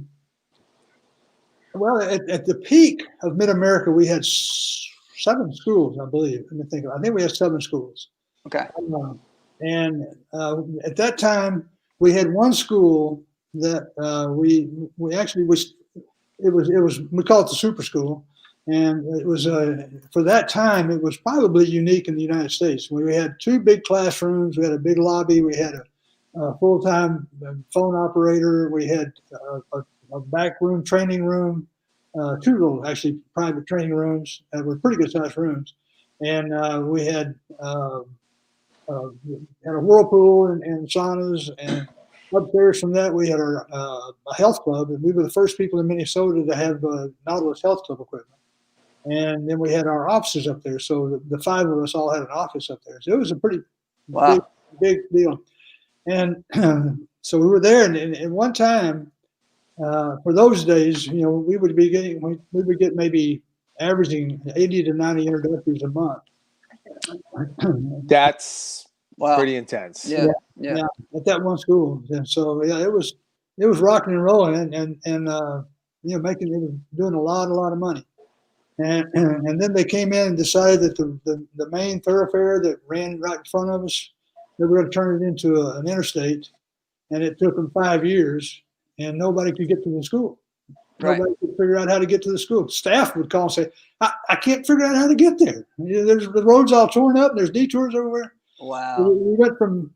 well, at the peak of Mid America, we had 7 schools, I believe. Let me think. I think we had 7 schools. Okay. And at that time, we had one school that we actually we call it the super school. And it was for that time, it was probably unique in the United States. We had 2 big classrooms. We had a big lobby. We had a full-time phone operator. We had a back room, training room, 2 little actually private training rooms that were pretty good-sized rooms. And we had a whirlpool and saunas. And upstairs from that, we had a health club. And we were the first people in Minnesota to have Nautilus Health Club equipment. And then we had our offices up there. So the 5 of us all had an office up there. So it was a pretty big deal. And so we were there. And one time, for those days, we would get maybe averaging 80 to 90 introductories a month. That's pretty intense. Yeah. At that one school. And so it was rocking and rolling and doing a lot of money. And then they came in and decided that the main thoroughfare that ran right in front of us, they were going to turn it into an interstate, and it took them 5 years, and nobody could get to the school. Nobody could figure out how to get to the school. Staff would call and say, I can't figure out how to get there. There's the road's all torn up. There's detours everywhere. Wow. We went from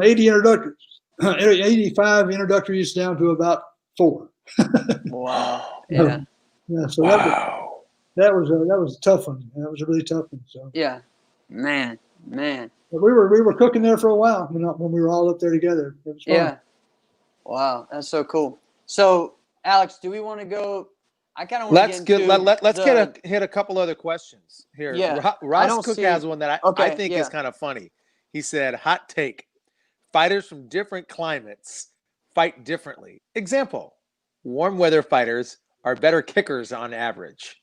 80 introductories, 85 introductories down to about 4. Wow. Yeah. So that was a tough one. That was a really tough one. So yeah, man. But we were cooking there for a while when we were all up there together. It was fun. Yeah. Wow, that's so cool. So Alex, do we want to go? I kind of want to let's hit a couple other questions here. Yeah, Ross Cook has one that I think is kind of funny. He said, "Hot take: fighters from different climates fight differently. Example: warm weather fighters are better kickers on average."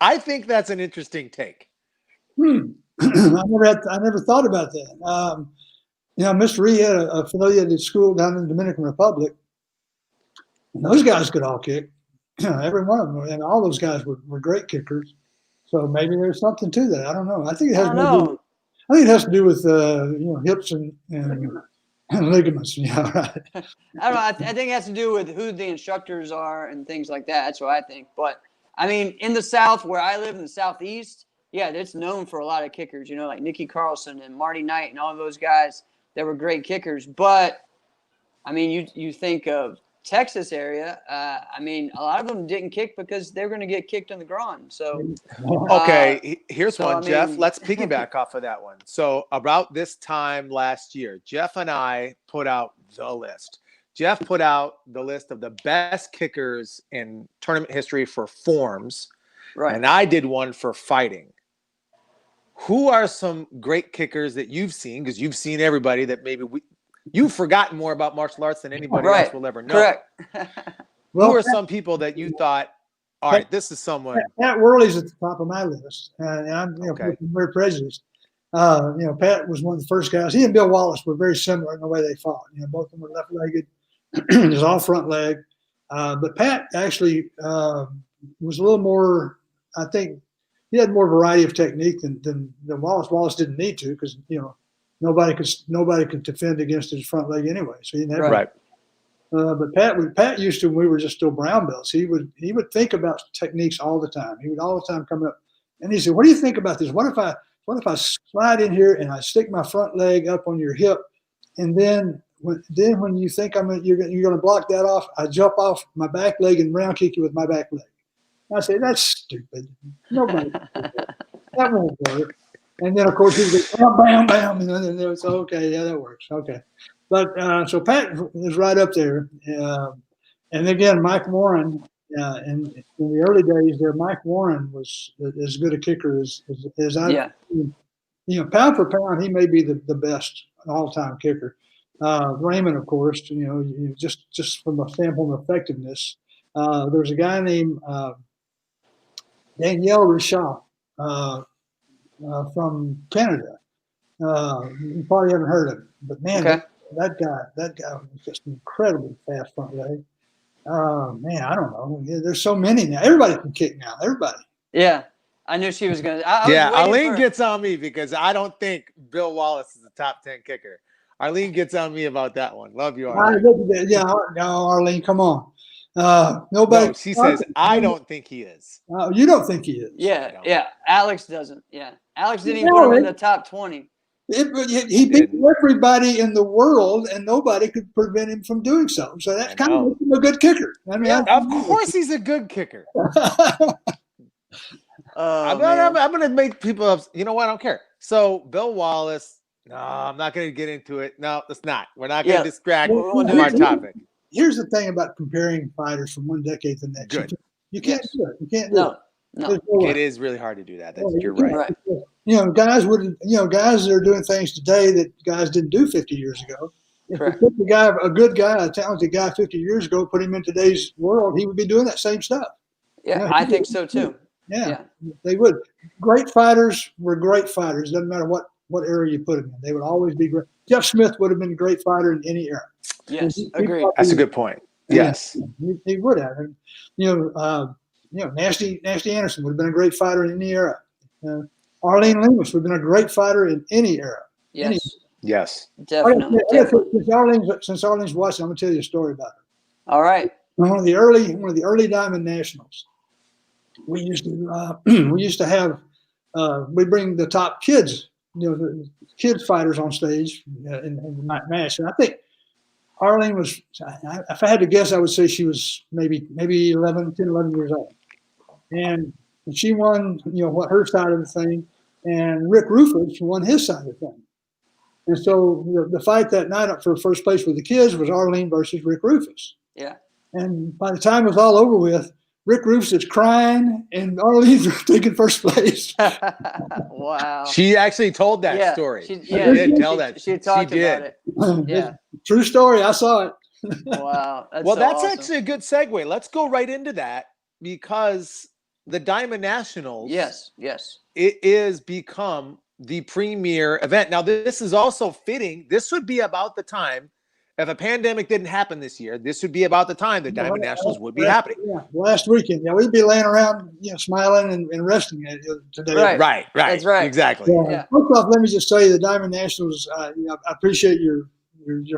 I think that's an interesting take. I never thought about that. Mr. Reed had a affiliated school down in the Dominican Republic, and those guys could all kick. Every one of them, and all those guys were great kickers. So maybe there's something to that. I don't know. I think it has. I think it has to do with hips and ligaments. Yeah, right. I don't know. I think it has to do with who the instructors are and things like that. That's what I think. But I mean, in the South, where I live in the Southeast, yeah, it's known for a lot of kickers. Like Nicky Carlson and Marty Knight and all of those guys that were great kickers. But I mean, you think of Texas area. I mean, a lot of them didn't kick because they're going to get kicked in the groin. So okay, here's so, one, I mean, Jeff. Let's piggyback off of that one. So about this time last year, Jeff and I put out the list. Jeff put out the list of the best kickers in tournament history for forms, right? And I did one for fighting. Who are some great kickers that you've seen? Because you've seen everybody that maybe you've forgotten more about martial arts than anybody else will ever know. Correct. Well, who are some people that you thought, all right, this is someone? Pat Worley's at the top of my list, and I'm very prejudiced. Pat was one of the first guys. He and Bill Wallace were very similar in the way they fought. Both of them were left-legged. It was all front leg. But Pat actually was a little more, I think, he had more variety of technique than Wallace. Wallace didn't need to because, nobody could defend against his front leg anyway. So he didn't have right. But Pat used to, when we were just still brown belts, he would think about techniques all the time. He would all the time come up and he said, "What do you think about this? What if I slide in here and I stick my front leg up on your hip, and then when you think you're going to block that off, I jump off my back leg and round kick you with my back leg." I say, "That's stupid. Nobody that won't work." And then of course he would go bam, bam, and then it was okay, yeah, that works, okay. But so Pat is right up there, and again Mike Warren. In the early days, there Mike Warren was as good a kicker as I. Yeah. Pound for pound, he may be the best all-time kicker. Raymond, of course, just from a standpoint of effectiveness. There's a guy named Daniel Richard from Canada. You probably haven't heard of him, but man, that guy was just an incredibly fast front leg. Man, I don't know. There's so many now. Everybody can kick now. Everybody. Yeah, I knew she was gonna. Arlene gets on me because I don't think Bill Wallace is a top 10 kicker. Arlene gets on me about that one. Love you, Arlene. Yeah, no, Arlene, come on. Nobody. No, she says I don't think he is. You don't think he is? Yeah. Alex doesn't. Yeah, Alex didn't even put him in the top 20. He beat everybody in the world, and nobody could prevent him from doing so. So that's kind of makes him a good kicker. I mean, of course he's a good kicker. I'm going to make people up. You know what? I don't care. So Bill Wallace. No, I'm not going to get into it. No, let's not. We're not going to distract from our topic. Here's the thing about comparing fighters from one decade to the next. Good. You can't do it. You can't do it. No. It is really hard to do that. You're right. Guys that are doing things today that guys didn't do 50 years ago. If you put a good guy, a talented guy 50 years ago, put him in today's world, he would be doing that same stuff. Yeah, I think so too. Yeah, they would. Great fighters were great fighters. Doesn't matter what era you put them in. They would always be great. Jeff Smith would have been a great fighter in any era. Yes, agreed. That's a good point. Yes. He would have. And, Nasty Anderson would have been a great fighter in any era. Arlene Lemus would have been a great fighter in any era. Yes. Definitely. Since Arlene's watching, I'm going to tell you a story about her. All right. One of the early Diamond Nationals, we used to have we bring the top kids, the kids fighters on stage in the match, and I think Arlene was, if I had to guess, I would say she was maybe 10, 11 years old. And she won, what her side of the thing, and Rick Rufus won his side of the thing. And so the fight that night up for first place with the kids was Arlene versus Rick Rufus. Yeah. And by the time it was all over with, Rick Rufus is crying and Arlene's taking first place. Wow. She actually told that story. She did tell that. She talked about it. Yeah. True story. I saw it. Wow. That's actually a good segue. Let's go right into that because the Diamond Nationals. Yes. It is become the premier event. Now, this is also fitting. This would be about the time, if a pandemic didn't happen this year, this would be about the time the Diamond Nationals would be happening. Yeah, last weekend. Yeah, we'd be laying around, smiling and resting today. Right. That's right. Exactly. Yeah. First off, let me just say the Diamond Nationals. I appreciate your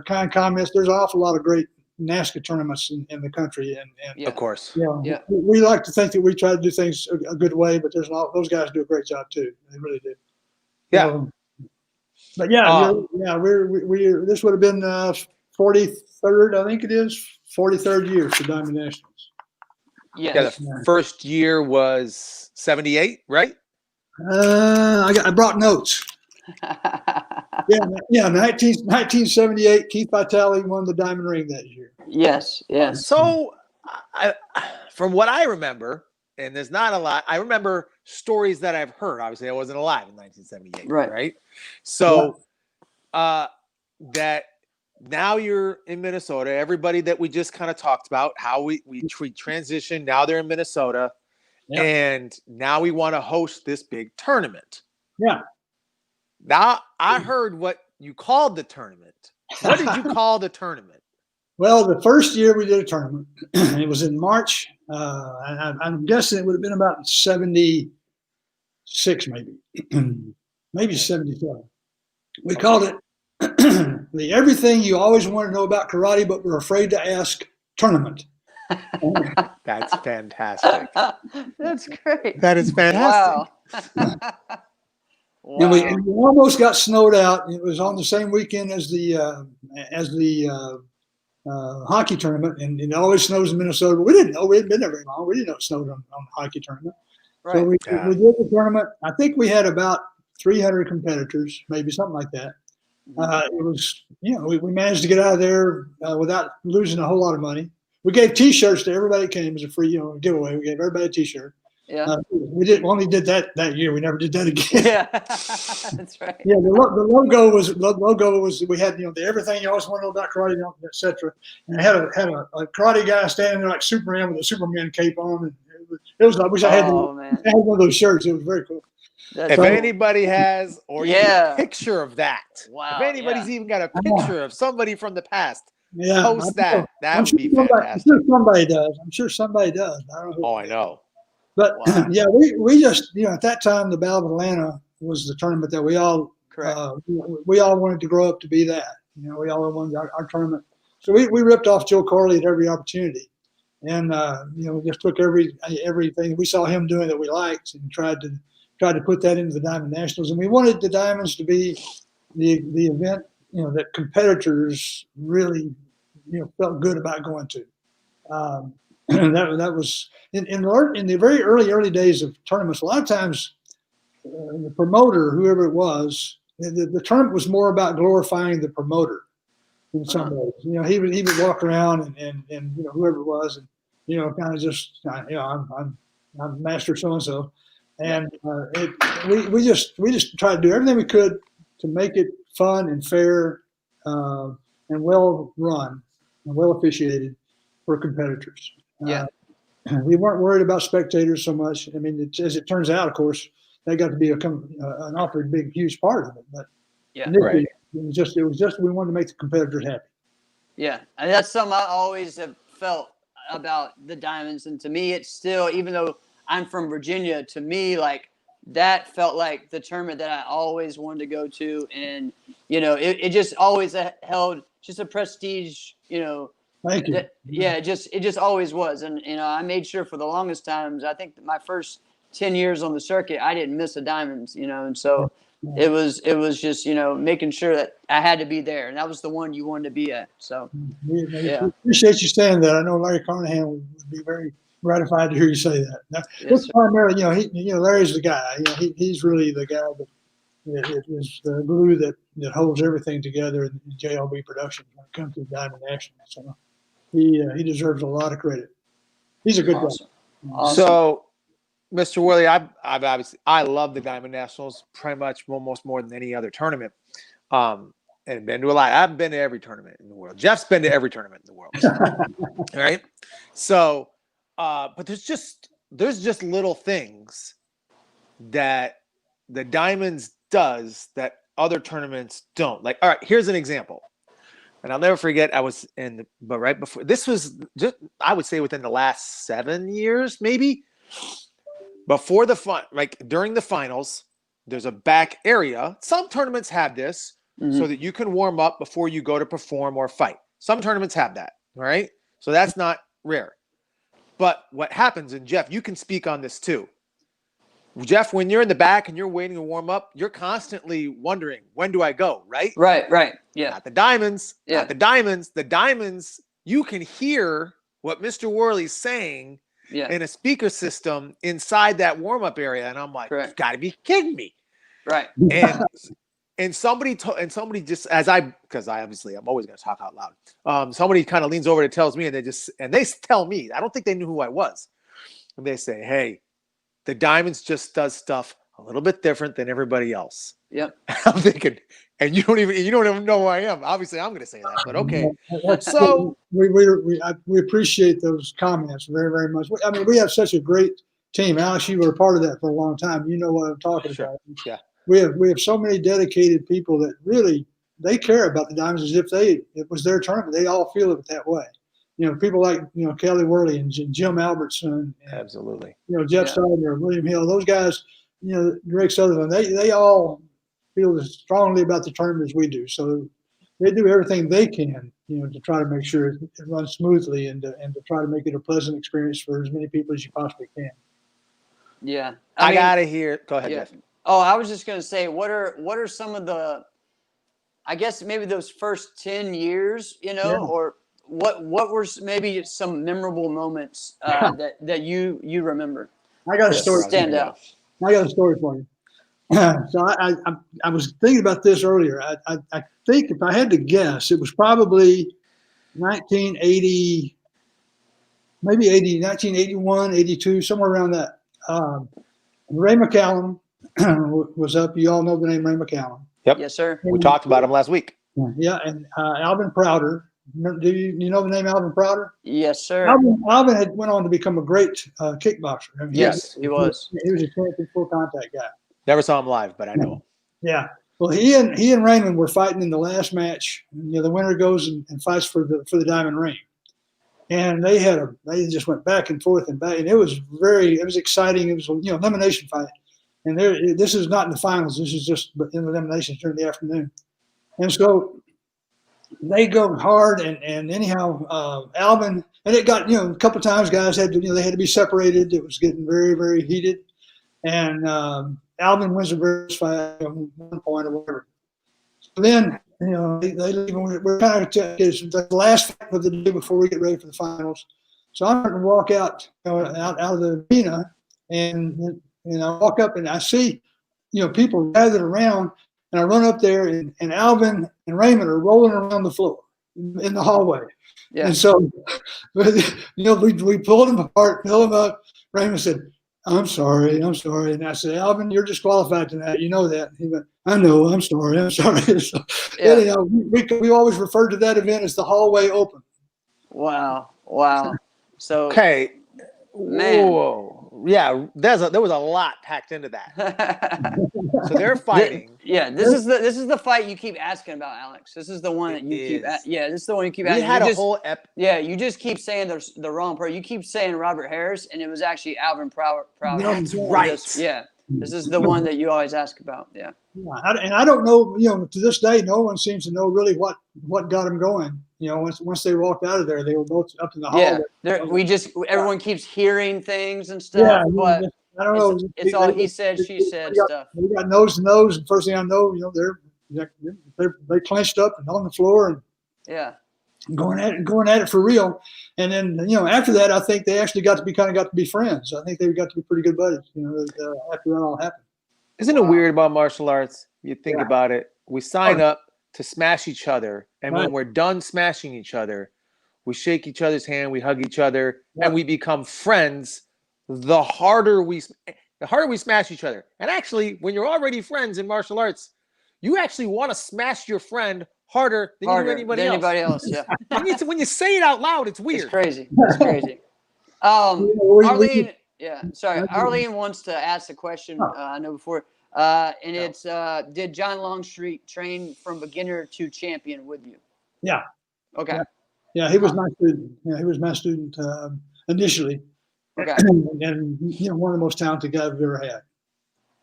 kind comments. There's an awful lot of great NASCAR tournaments in the country, and Yeah. Of course. Yeah. we like to think that we try to do things a good way, but there's a lot. Those guys do a great job too. They really do. Yeah. But we're this would have been 43rd, I think it is 43rd year for Diamond Nationals. Yeah, Yes. the first year was 78, right? I brought notes. Yeah, 1978. Keith Vitale won the Diamond Ring that year. Yes. So, from what I remember, and there's not a lot, I remember stories that I've heard. Obviously, I wasn't alive in 1978, right? So, that now you're in Minnesota. Everybody that we just kind of talked about, how we transitioned. Now they're in Minnesota, and now we want to host this big tournament. Yeah. Now, I heard what you called the tournament. What did you call the tournament? Well, the first year we did a tournament, it was in March. I'm guessing it would have been about 76, maybe 77. We called it the Everything You Always Want to Know About Karate, but We're Afraid to Ask Tournament. That's fantastic. That's great. That is fantastic. Wow. And we almost got snowed out. It was on the same weekend as the hockey tournament, and it always snows in Minnesota. But we didn't know. We hadn't been there very long. We didn't know it snowed on the hockey tournament. Right. So we did the tournament. I think we had about 300 competitors, maybe something like that. It was, we managed to get out of there without losing a whole lot of money. We gave T-shirts to everybody that came as a free, giveaway. We gave everybody a T-shirt. Yeah. We only did that year. We never did that again. Yeah. That's right. Yeah, the logo was we had the Everything You Always Want to Know About Karate, etc. And it had a karate guy standing there like Superman with a Superman cape on, and it was I wish I had one of those shirts. It was very cool. That's If anybody has even a picture of that, wow, if anybody's even got a picture of somebody from the past, yeah, post that. That would be fantastic. I'm sure somebody does. I don't know. I know. But yeah, we just at that time the Battle of Atlanta was the tournament that we all wanted to grow up to be that. We all wanted our tournament. So we ripped off Joe Corley at every opportunity, and we just took everything we saw him doing that we liked and tried to put that into the Diamond Nationals. And we wanted the Diamonds to be the event that competitors really felt good about going to. That was in the very early days of tournaments. A lot of times, the promoter, whoever it was, the tournament was more about glorifying the promoter in some ways. He would walk around and whoever it was, and kind of just I'm master so and so, and we just tried to do everything we could to make it fun and fair and well run and well officiated for competitors. We weren't worried about spectators so much. I mean, as it turns out, of course, they got to be an awfully big, huge part of it. But it was just we wanted to make the competitors happy. Yeah, and that's something I always have felt about the Diamonds. And to me, it's still, even though I'm from Virginia, to me, like that felt like the tournament that I always wanted to go to, and it just always held just a prestige, Thank you. It just always was. And, I made sure for the longest times, I think my first 10 years on the circuit, I didn't miss a Diamonds, and so it was just, making sure that I had to be there. And that was the one you wanted to be at. So, we appreciate you saying that. I know Larry Carnahan would be very gratified to hear you say that. That's primarily, Larry's the guy. He's really the guy that is the glue that holds everything together in JLB Productions when it comes to Diamond Nationals. So he deserves a lot of credit. He's a good guy. Awesome. So, Mr. Worley, I love the Diamond Nationals pretty much almost more than any other tournament. And been to a lot. I've been to every tournament in the world. Jeff's been to every tournament in the world. All right. So, but there's just little things that the Diamonds does that other tournaments don't. Like, all right, here's an example. And I'll never forget, but right before, this was just, I would say within the last 7 years, maybe, before like during the finals, there's a back area. Some tournaments have this so that you can warm up before you go to perform or fight. Some tournaments have that, right? So that's not rare. But what happens, and Jeff, you can speak on this too. Jeff, when you're in the back and you're waiting to warm up, you're constantly wondering, when do I go, right? Right. Yeah. Not the diamonds. Yeah. Not the diamonds. The diamonds, you can hear what Mr. Worley's saying in a speaker system inside that warm-up area. And I'm like, you've got to be kidding me. Right. And somebody just, because obviously I'm always going to talk out loud. Somebody kind of leans over and tells me, and they tell me, I don't think they knew who I was. And they say, hey, the diamonds just does stuff a little bit different than everybody else. Yep. I'm thinking, and you don't even know who I am. Obviously, I'm going to say that, but okay. So we appreciate those comments very, very much. I mean, we have such a great team. Alex, you were a part of that for a long time. You know what I'm talking about. Yeah. We have so many dedicated people that really they care about the diamonds as if it was their tournament. They all feel it that way. People like Kelly Worley and Jim Albertson. And, absolutely. Jeff Steiner, William Hill. Those guys. Greg Sutherland. They all feel as strongly about the tournament as we do. So they do everything they can, to try to make sure it runs smoothly and to try to make it a pleasant experience for as many people as you possibly can. Yeah. I gotta hear. Go ahead, Jeff. Oh, I was just going to say, what are some of the, I guess maybe those first 10 years, or what were maybe some memorable moments that you remember? I got a story. Stand out. I got a story for you. So I was thinking about this earlier. I think if I had to guess, it was probably 1980, maybe 1981, 82, somewhere around that. Ray McCallum was up. You all know the name Ray McCallum. Yep. Yes, sir. We talked about him last week. Yeah, and Alvin Prouder. Do you know the name Alvin Prouder? Yes, sir. Alvin had went on to become a great kickboxer. I mean, yes, he was. He was a champion full contact guy. Never saw him live, but I know him. Yeah. Well, he and Raymond were fighting in the last match. The winner goes and fights for the diamond ring. And they just went back and forth and back, and it was exciting. It was elimination fight. And this is not in the finals. This is just in the eliminations during the afternoon. And so they go hard, and anyhow, Alvin, and it got, a couple of times guys had to, they had to be separated. It was getting very, very heated. And Alvin wins the first fight at 1 point or whatever. So then, they leave, and we're kind of the last fight of the day before we get ready for the finals. So I'm going to walk out of the arena, and I walk up and I see, people gathered around. And I run up there, and Alvin and Raymond are rolling around the floor in the hallway. Yeah. And so, we pulled them apart, pulled them up. Raymond said, I'm sorry. And I said, Alvin, you're disqualified tonight. You know that. And he went, I know. I'm sorry. So, anyhow, we always refer to that event as the hallway open. Wow. So, okay. Man. Whoa. Yeah, there was a lot packed into that. So they're fighting. This is the fight you keep asking about, Alex. This is the one that you keep. This is the one you keep asking. We had a whole you just keep saying there's the wrong person. You keep saying Robert Harris, and it was actually Alvin Prouder. That's right. This is the one that you always ask about. Yeah. And I don't know. To this day, no one seems to know really what got them going. Once they walked out of there, they were both up in the hallway. Everyone keeps hearing things and stuff. Yeah, but I don't know. It's all he said, she said stuff. We got nose to nose, and first thing I know, they clenched up and on the floor and going at it for real. And then after that, I think they actually got to be friends. I think they got to be pretty good buddies. After that all happened. Isn't it weird about martial arts? You think about it. We sign up to smash each other, and when we're done smashing each other, we shake each other's hand, we hug each other, and we become friends. The harder we smash each other. And actually, when you're already friends in martial arts, you actually want to smash your friend harder than you do anybody else. Yeah. when you say it out loud, it's weird. It's crazy. Arlene, Arlene wants to ask a question. I know before. And it's did John Longstreet train from beginner to champion with you? Yeah. Okay. Yeah, he was my student. Yeah, he was my student initially, Okay. and one of the most talented guys we've ever had.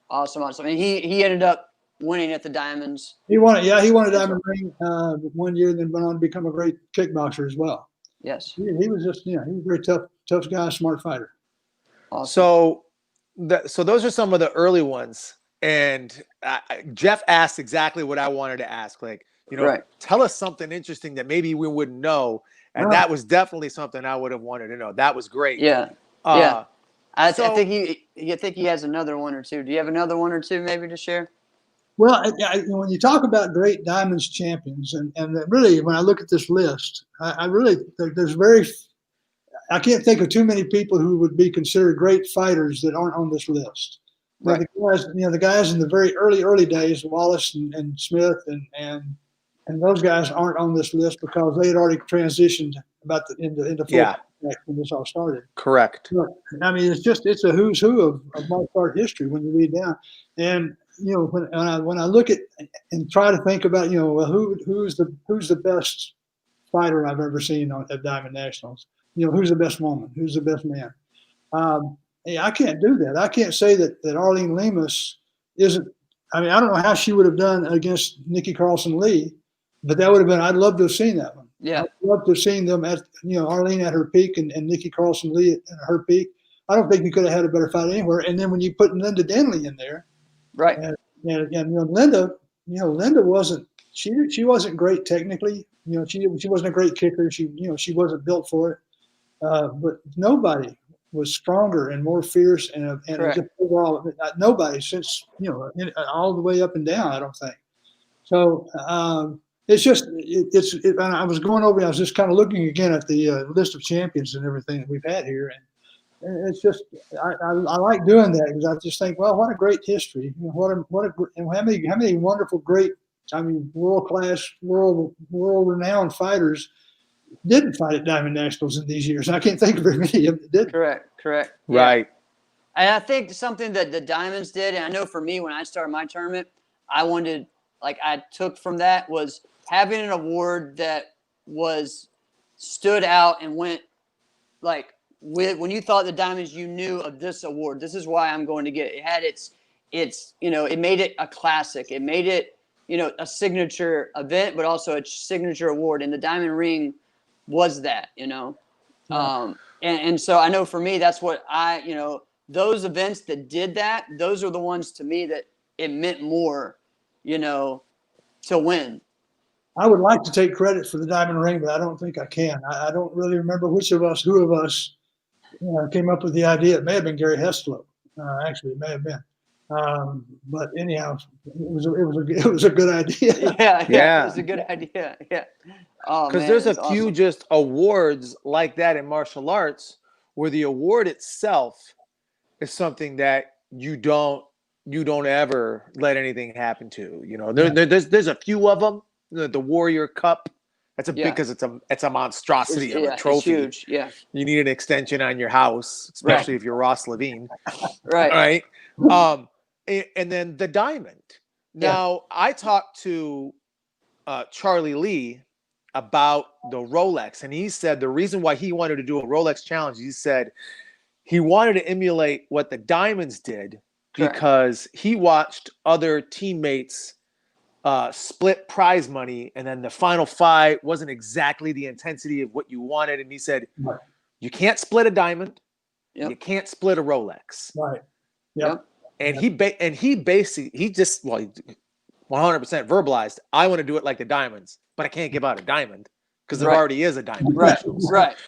Awesome. And he ended up winning at the Diamonds. He won it. Yeah, he won a diamond ring 1 year, then went on to become a great kickboxer as well. Yes. He was just, he was a very tough guy, smart fighter. Awesome. So those are some of the early ones. And Jeff asked exactly what I wanted to ask. Like, Right. tell us something interesting that maybe we wouldn't know. And that was definitely something I would have wanted to know. That was great. Yeah. Yeah. I so- think he has another one or two. Do you have another one or two maybe to share? Well, when you talk about great diamonds champions, and really, when I look at this list, I can't think of too many people who would be considered great fighters that aren't on this list. Right. The guys in the very early days, Wallace and Smith and those guys aren't on this list because they had already transitioned into full contact when this all started. Correct. But, I mean, it's a who's who of martial art history when you read down. And when I look at and try to think about who's the best fighter I've ever seen at Diamond Nationals. Who's the best woman? Who's the best man? I can't do that. I can't say that Arlene Lemus isn't. I mean, I don't know how she would have done against Nikki Carlson Lee, but that would have been. I'd love to have seen that one. Yeah, I'd love to have seen them at Arlene at her peak and Nikki Carlson Lee at her peak. I don't think you could have had a better fight anywhere. And then when you put Linda Denley in there, right? And Linda wasn't. She wasn't great technically. She wasn't a great kicker. She wasn't built for it. But nobody was stronger and more fierce and just overall nobody since all the way up and down. I don't think so. It's just and I was going over. I was just kind of looking again at the list of champions and everything that we've had here, and it's just I like doing that because I just think, well, what a great history. And how many wonderful, great, world class, world renowned fighters didn't fight at Diamond Nationals in these years. I can't think of very many of them that did. Correct. Right. Yeah. And I think something that the Diamonds did, and I know for me when I started my tournament, I took from that was having an award that stood out and went when you thought the Diamonds, you knew of this award. This is why I'm going to get it. It had it made it a classic. It made it, a signature event, but also a signature award. And the Diamond Ring was that, and so I know for me, that's what those events that did that, those are the ones to me that it meant more, to win. I would like to take credit for the Diamond Ring, but I don't think I can. I don't really remember who of us came up with the idea. It may have been Gary Heslow. Actually, it may have been. But anyhow, it was a good idea. Yeah, it was a good idea. Yeah. Oh, because there's a few awesome. just awards like that in martial arts where the award itself is something that you don't ever let anything happen to. There's a few of them. The Warrior Cup. That's big because it's a monstrosity of a trophy. It's huge. Yeah. You need an extension on your house, especially if you're Ross Levine. Right. Right. And then the diamond. Now, I talked to Charlie Lee about the Rolex, and he said the reason why he wanted to do a Rolex challenge, he said he wanted to emulate what the Diamonds did because he watched other teammates split prize money, and then the final fight wasn't exactly the intensity of what you wanted. And he said, you can't split a diamond. Yep. You can't split a Rolex. Right. Yep. And he just 100% verbalized, I want to do it like the Diamonds, but I can't give out a diamond because there already is a diamond. Right.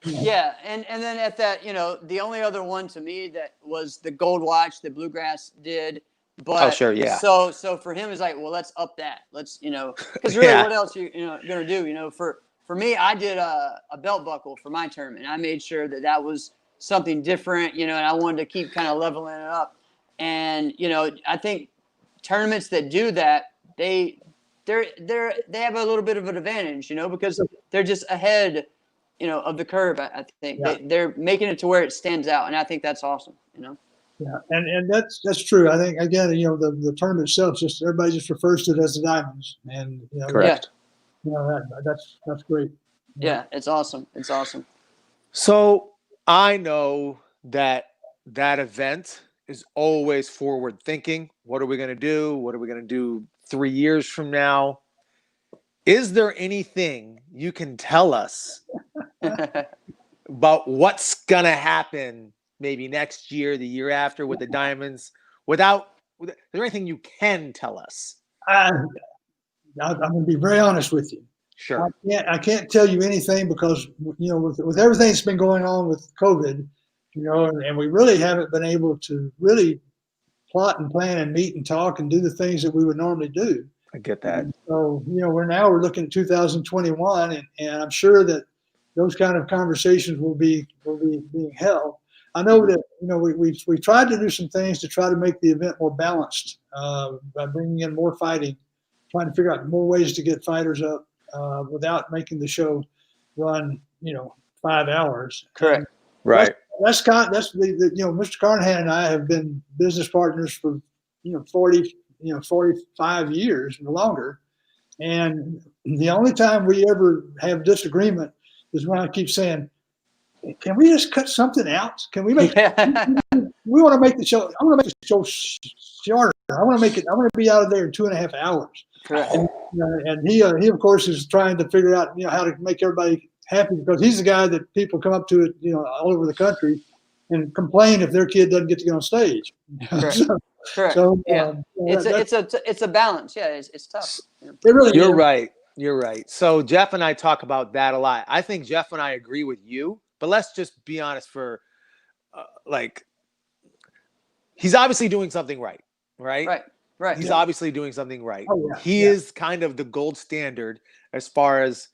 Yeah. And then at that, the only other one to me that was the gold watch that Bluegrass did. But So for him, it's like, well, let's up that. Let's, because really, what else you gonna do? For me, I did a belt buckle for my tournament. I made sure that was something different, and I wanted to keep kind of leveling it up. And I think tournaments that do that, they have a little bit of an advantage, because they're just ahead, of the curve. I think they're making it to where it stands out, and I think that's awesome. Yeah, and that's true. I think again, the tournament itself, just everybody just refers to it as the Diamonds, and Correct. that's great. Yeah, it's awesome. It's awesome. So I know that event is always forward thinking. What are we going to do? What are we going to do 3 years from now? Is there anything you can tell us about what's going to happen maybe next year, the year after with the Diamonds? Is there anything you can tell us? I'm going to be very honest with you. Sure. I can't tell you anything because with everything that's been going on with COVID, and we really haven't been able to really plot and plan and meet and talk and do the things that we would normally do. I get that. And so we're looking at 2021, and I'm sure that those kind of conversations will be being held. I know that we tried to do some things to try to make the event more balanced by bringing in more fighting, trying to figure out more ways to get fighters up without making the show run 5 hours. Correct. Right. That's Mr. Carnahan and I have been business partners for 45 years and longer, and the only time we ever have disagreement is when I keep saying, can we just cut something out? Can we make we want to make the show, I want to make the show shorter. I want to be out of there in 2.5 hours. Correct. And he of course is trying to figure out how to make everybody happy, because he's the guy that people come up to all over the country and complain if their kid doesn't get to get on stage. Correct. Correct. So, yeah, it's a balance. Yeah, it's tough. It really You're is. right. You're right. So Jeff and I talk about that a lot. I think Jeff and I agree with you, but let's just be honest for he's obviously doing something right. Right. He's obviously doing something right. Oh, yeah. He is kind of the gold standard as far as,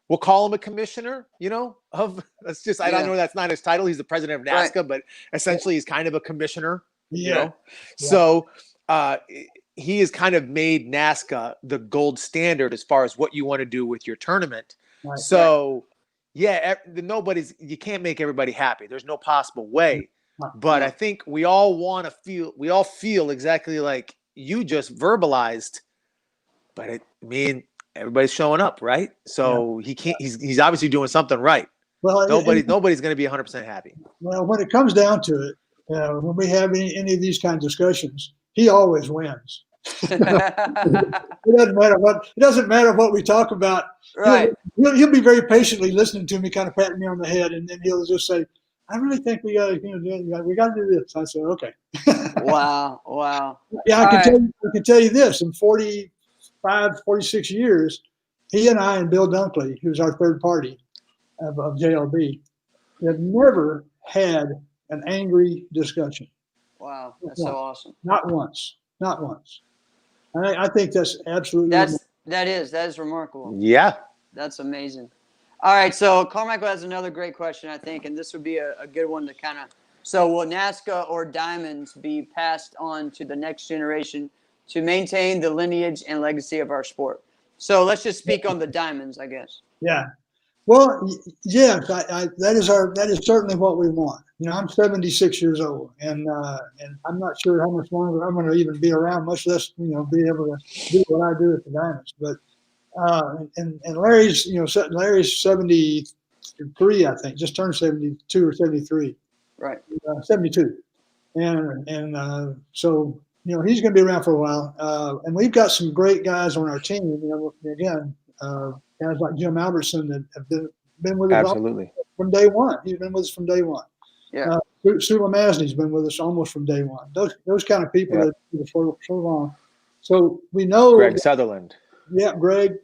we'll call him a commissioner, I don't know, that's not his title. He's the president of NASCA, but essentially he's kind of a commissioner, Yeah. So he has kind of made NASCA the gold standard as far as what you want to do with your tournament. Right. So you can't make everybody happy. There's no possible way. But I think we all feel exactly like you just verbalized, but everybody's showing up, right? So he can't, he's obviously doing something right. Well, nobody's going to be 100% happy. Well, when it comes down to it, when we have any of these kind of discussions, he always wins. It doesn't matter what we talk about. Right. He'll be very patiently listening to me, kind of patting me on the head, and then he'll just say, I really think we got to do this. I said, okay. Wow. Yeah, I can tell you this: in 46 years, he and I and Bill Dunkley, who's our third party of JLB, have never had an angry discussion. Wow, that's so awesome. Not once. I think that's absolutely. That is remarkable. Yeah, that's amazing. All right, so Carmichael has another great question, I think, and this would be a good one to kind of. So, will NASCA or Diamonds be passed on to the next generation to maintain the lineage and legacy of our sport? So, let's just speak on the Diamonds, I guess. Yeah. Well, yes, that is certainly what we want. I'm 76 years old, and I'm not sure how much longer I'm going to even be around, much less be able to do what I do at the Diamonds. But and Larry's 73, I think, just turned 72 or 73. Right. 72, and so he's going to be around for a while. And we've got some great guys on our team. Again, guys like Jim Albertson that have been with us from day one. He's been with us from day one. Yeah. Sula Masney's been with us almost from day one. Those kind of people that have been with us for so long. So we know Greg Sutherland. Yeah, Greg.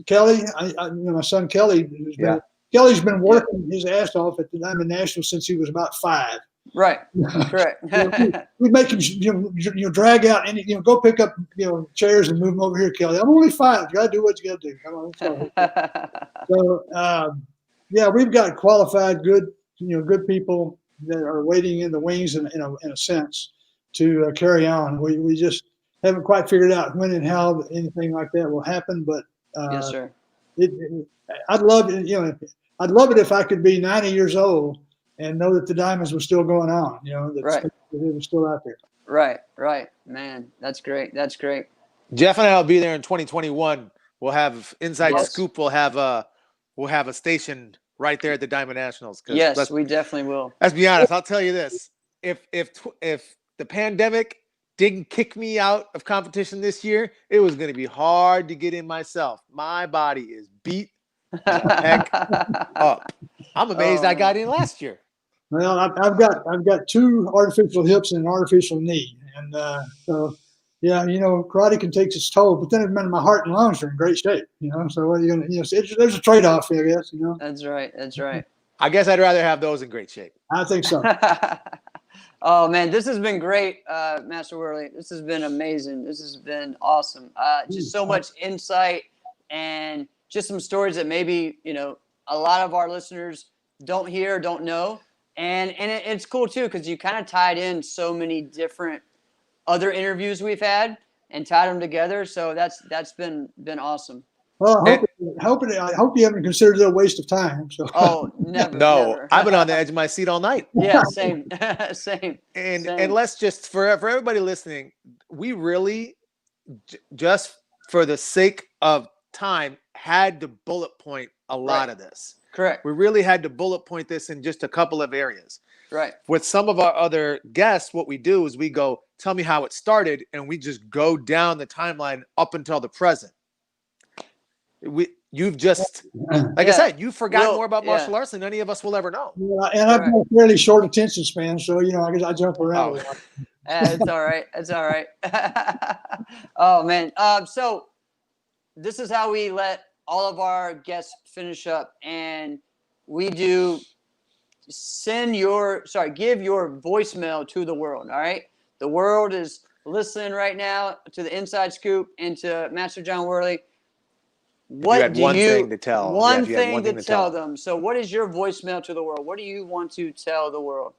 Kelly. My son Kelly. Kelly's been working his ass off at the Diamond National since he was about 5. Right. Correct. We make him drag out and go pick up chairs and move them over here, Kelly. I'm only 5. You gotta do what you gotta do. Come on. So we've got qualified, good people that are waiting in the wings in a sense to carry on. We just haven't quite figured out when and how anything like that will happen, but yes, sir. I'd love it. I'd love it if I could be 90 years old and know that the diamonds were still going on. You know, that Right. it was still out there. Right. Man, that's great. Jeff and I will be there in 2021. We'll have Inside Yes. Scoop. We'll have a station right there at the Diamond Nationals. Yes, we definitely will. Let's be honest. I'll tell you this: if the pandemic didn't kick me out of competition this year, it was going to be hard to get in myself. My body is beat the heck up. I'm amazed I got in last year. Well, I've got 2 artificial hips and an artificial knee, and so yeah, you know, karate can take its toll. But then my heart and lungs are in great shape. You know, so what are you gonna? You know, there's a trade off, I guess. You know. That's right. I guess I'd rather have those in great shape. I think so. Oh man, this has been great, Master Worley. This has been amazing. This has been awesome. Just so much insight and just some stories that maybe, you know, a lot of our listeners don't hear, don't know. And it's cool too, because you kind of tied in so many different other interviews we've had and tied them together. So that's been awesome. Well, I hope you haven't considered it a waste of time. So. Oh, never. No, never. I've been on the edge of my seat all night. Yeah, same. Same. And let's just for everybody listening, we really just for the sake of time had to bullet point a lot of this. Correct. We really had to bullet point this in just a couple of areas. Right. With some of our other guests, what we do is we go, tell me how it started, and we just go down the timeline up until the present. You've just, like I said, you've forgotten more about martial arts than any of us will ever know. Yeah, and I've got a fairly short attention span, so you know, I guess I jump around. Oh. It's all right. It's all right. Oh man. So this is how we let all of our guests finish up, and we do give your voicemail to the world. All right. The world is listening right now to the Inside Scoop and to Master John Worley. One thing to tell them. So what is your voicemail to the world? What do you want to tell the world?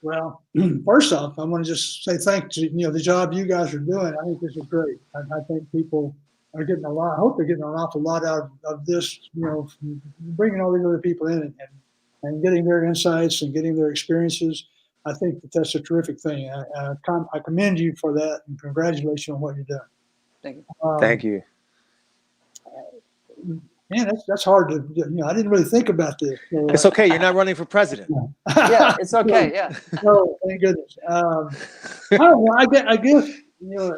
Well, first off, I want to just say thanks to, you know, the job you guys are doing. I think this is great. I think people are getting a lot. I hope they're getting an awful lot out of this, you know, bringing all these other people in and getting their insights and getting their experiences. I think that's a terrific thing. I commend you for that, and congratulations on what you're doing. Thank you. Thank you. Man, that's hard to, you know, I didn't really think about this. So, it's okay. You're not running for president. Yeah, it's okay. Yeah. Oh, thank goodness. I don't know. I guess, you know,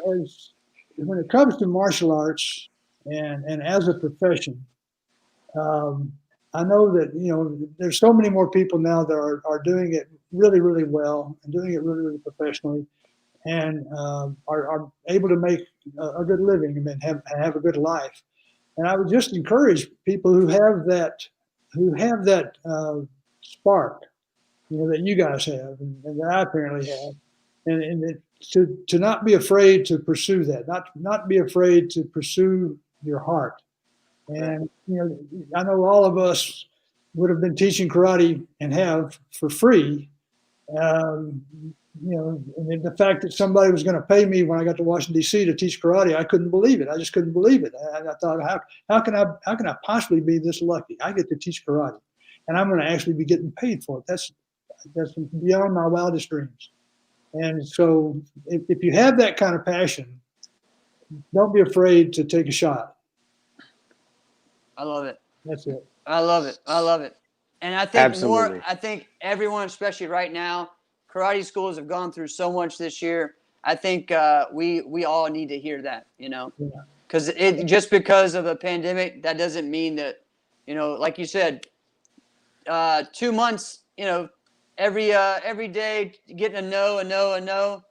when it comes to martial arts and as a profession, I know that, you know, there's so many more people now that are doing it really, really well and doing it really, really professionally, and are able to make a good living and have a good life. And I would just encourage people who have that spark, you know, that you guys have and that I apparently have, and to not be afraid to pursue that, not be afraid to pursue your heart. And, you know, I know all of us would have been teaching karate and have for free. You know, and the fact that somebody was going to pay me when I got to Washington, D.C. to teach karate, I couldn't believe it. I just couldn't believe it. I thought, how can I possibly be this lucky? I get to teach karate, and I'm going to actually be getting paid for it. That's beyond my wildest dreams. And so, if you have that kind of passion, don't be afraid to take a shot. I love it. That's it. I love it. And I think Absolutely. I think everyone, especially right now, karate schools have gone through so much this year. I think we all need to hear that, you know, because just because of a pandemic, that doesn't mean that, you know, like you said, 2 months, you know, every day getting a no.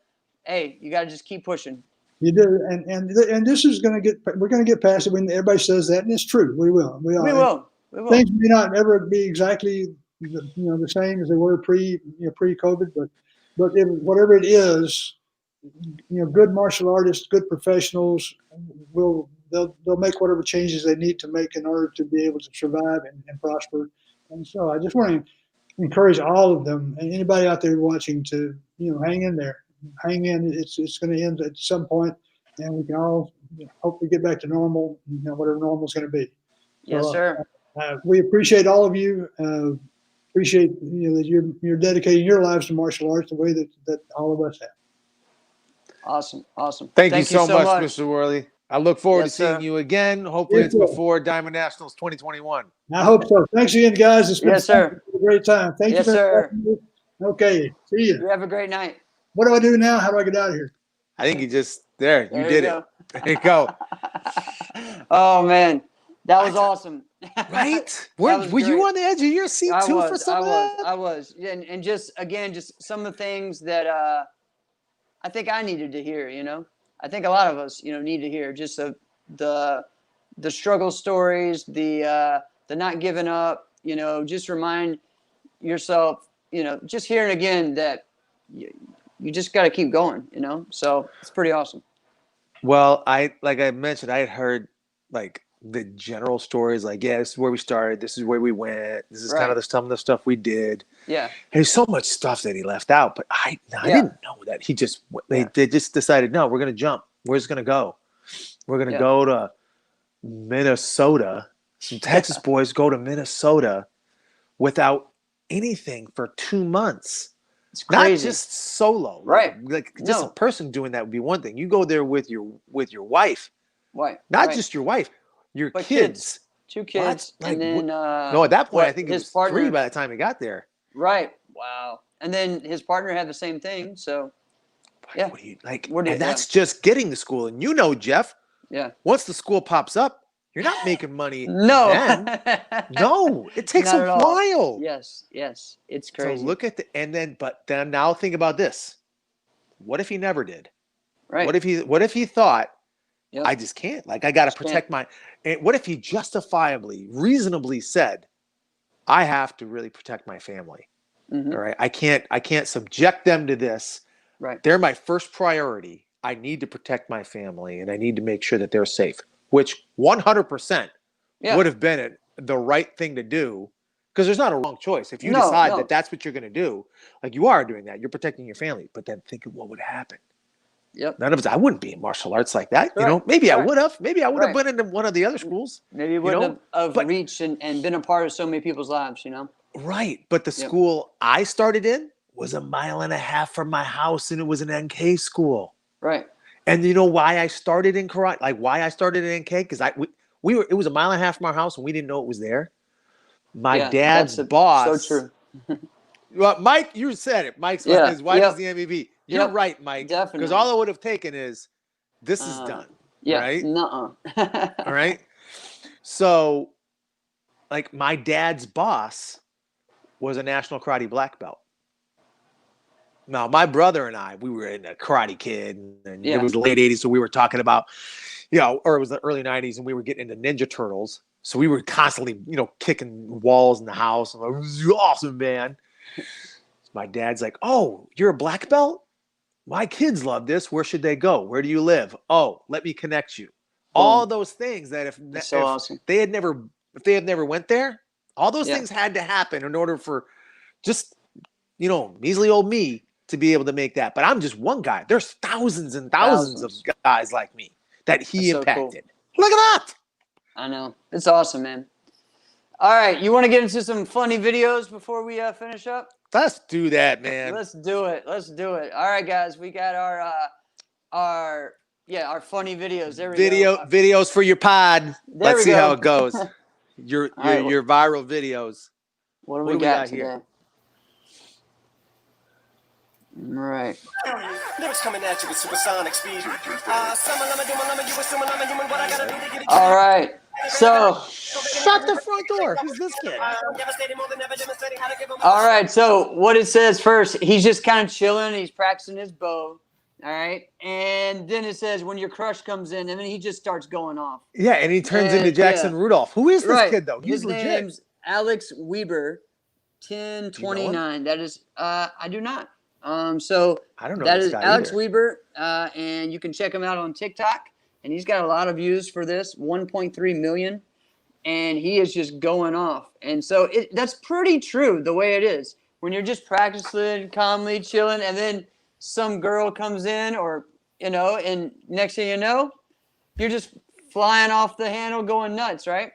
Hey, you got to just keep pushing. You do, and this is going to we're going to get past it. When everybody says that, and it's true, we will. We will. Things may not ever be exactly, you know, the same as they were pre-COVID, but whatever it is, you know, good martial artists, good professionals they'll make whatever changes they need to make in order to be able to survive and prosper. And so I just want to encourage all of them and anybody out there watching to, you know, hang in there. Hang in. It's going to end at some point, and we can all, you know, hopefully get back to normal, you know, whatever normal is going to be. Yes, sir. We appreciate all of you. appreciate that you're dedicating your lives to martial arts the way that all of us have. Awesome. Thank you so much, Mr. Worley. I look forward to seeing sir. you again. Hopefully, it's before Diamond Nationals 2021. I hope so. Thanks again, guys. It's been sir. a great time. Thank you. Yes, sir. Okay. See you. You have a great night. What do I do now? How do I get out of here? I think you just there. You did it. There you go. Oh man, that was awesome. Right? Were you on the edge of your seat too for some of that? I was. And just again, just some of the things that I think I needed to hear. I think a lot of us, need to hear just the struggle stories, the not giving up. Just remind yourself, just hearing again that you just got to keep going. So it's pretty awesome. Well, like I mentioned, I had heard like the general stories, like, yeah, this is where we started, this is where we went, this is kind of some of the stuff we did. Yeah. There's so much stuff that he left out, but I didn't know that they just decided, no, we're gonna jump. Where's it gonna go? We're gonna go to Minnesota. Some Texas boys go to Minnesota without anything for 2 months. It's crazy. Not just solo, right? Like just a person doing that would be one thing. You go there with your wife, right? Not just your wife, your kids. 2 kids, and then no, at that point I think his it was partner, 3 by the time he got there. Right. Wow. And then his partner had the same thing. So yeah, that's just getting to school, and Jeff. Yeah. Once the school pops up, you're not making money. No. Then. No, it takes a while. Yes. It's crazy. So look at but then now think about this. What if he never did? Right. What if he thought, I just can't. Like, I got to protect and what if he justifiably, reasonably said, I have to really protect my family. Mm-hmm. All right. I can't subject them to this. Right. They're my first priority. I need to protect my family, and I need to make sure that they're safe, which 100% would have been the right thing to do, because there's not a wrong choice. If you decide that that's what you're going to do, like, you are doing that, you're protecting your family, but then think of what would happen. Yep. None of us, I wouldn't be in martial arts like that. Maybe I would have. Maybe I would have been in one of the other schools. Maybe you wouldn't have reached and been a part of so many people's lives, Right. But the school I started in was 1.5 miles from my house, and it was an NK school. Right. And you know why I started in karate? Like, why I started in NK? Because it was 1.5 miles from our house, and we didn't know it was there. My dad's boss. So true. Well, Mike, you said it. Mike's his wife is the MVP. You're right, Mike. Definitely. Because all it would have taken is, this is done. Yeah. Right? Nuh-uh. All right. So, like, my dad's boss was a national karate black belt. Now, my brother and I, we were in a Karate Kid, and it was the late 80s, so we were talking about, or it was the early 90s, and we were getting into Ninja Turtles. So we were constantly, kicking walls in the house. I'm like, this is awesome, man. My dad's like, oh, you're a black belt? My kids love this. Where should they go? Where do you live? Oh, let me connect you. All those things that if they had never went there, all those things had to happen in order for just, measly old me to be able to make that. But I'm just one guy. There's thousands and thousands of guys like me that he impacted. Cool. Look at that. I know. It's awesome, man. All right. You want to get into some funny videos before we finish up? Let's do that, man. Let's do it. All right, guys. We got our funny videos. There we go. Videos for your pod. Let's see how it goes. Your viral videos. What do we got here? Right. Lyrics coming at you with supersonic speed. All right. So, shut the front door. Who's this kid? All right. So, what it says first, he's just kind of chilling. He's practicing his bow. All right. And then it says when your crush comes in, and then he just starts going off. Yeah. And he turns into Jackson Rudolph. Who is this kid, though? He's legit. His name's Alex Weber, 1029. That is, I do not. So I don't know that is Alex either. Weber, and you can check him out on TikTok. And he's got a lot of views for this, 1.3 million. And he is just going off. And so that's pretty true the way it is. When you're just practicing, calmly chilling, and then some girl comes in and next thing you know, you're just flying off the handle going nuts, right?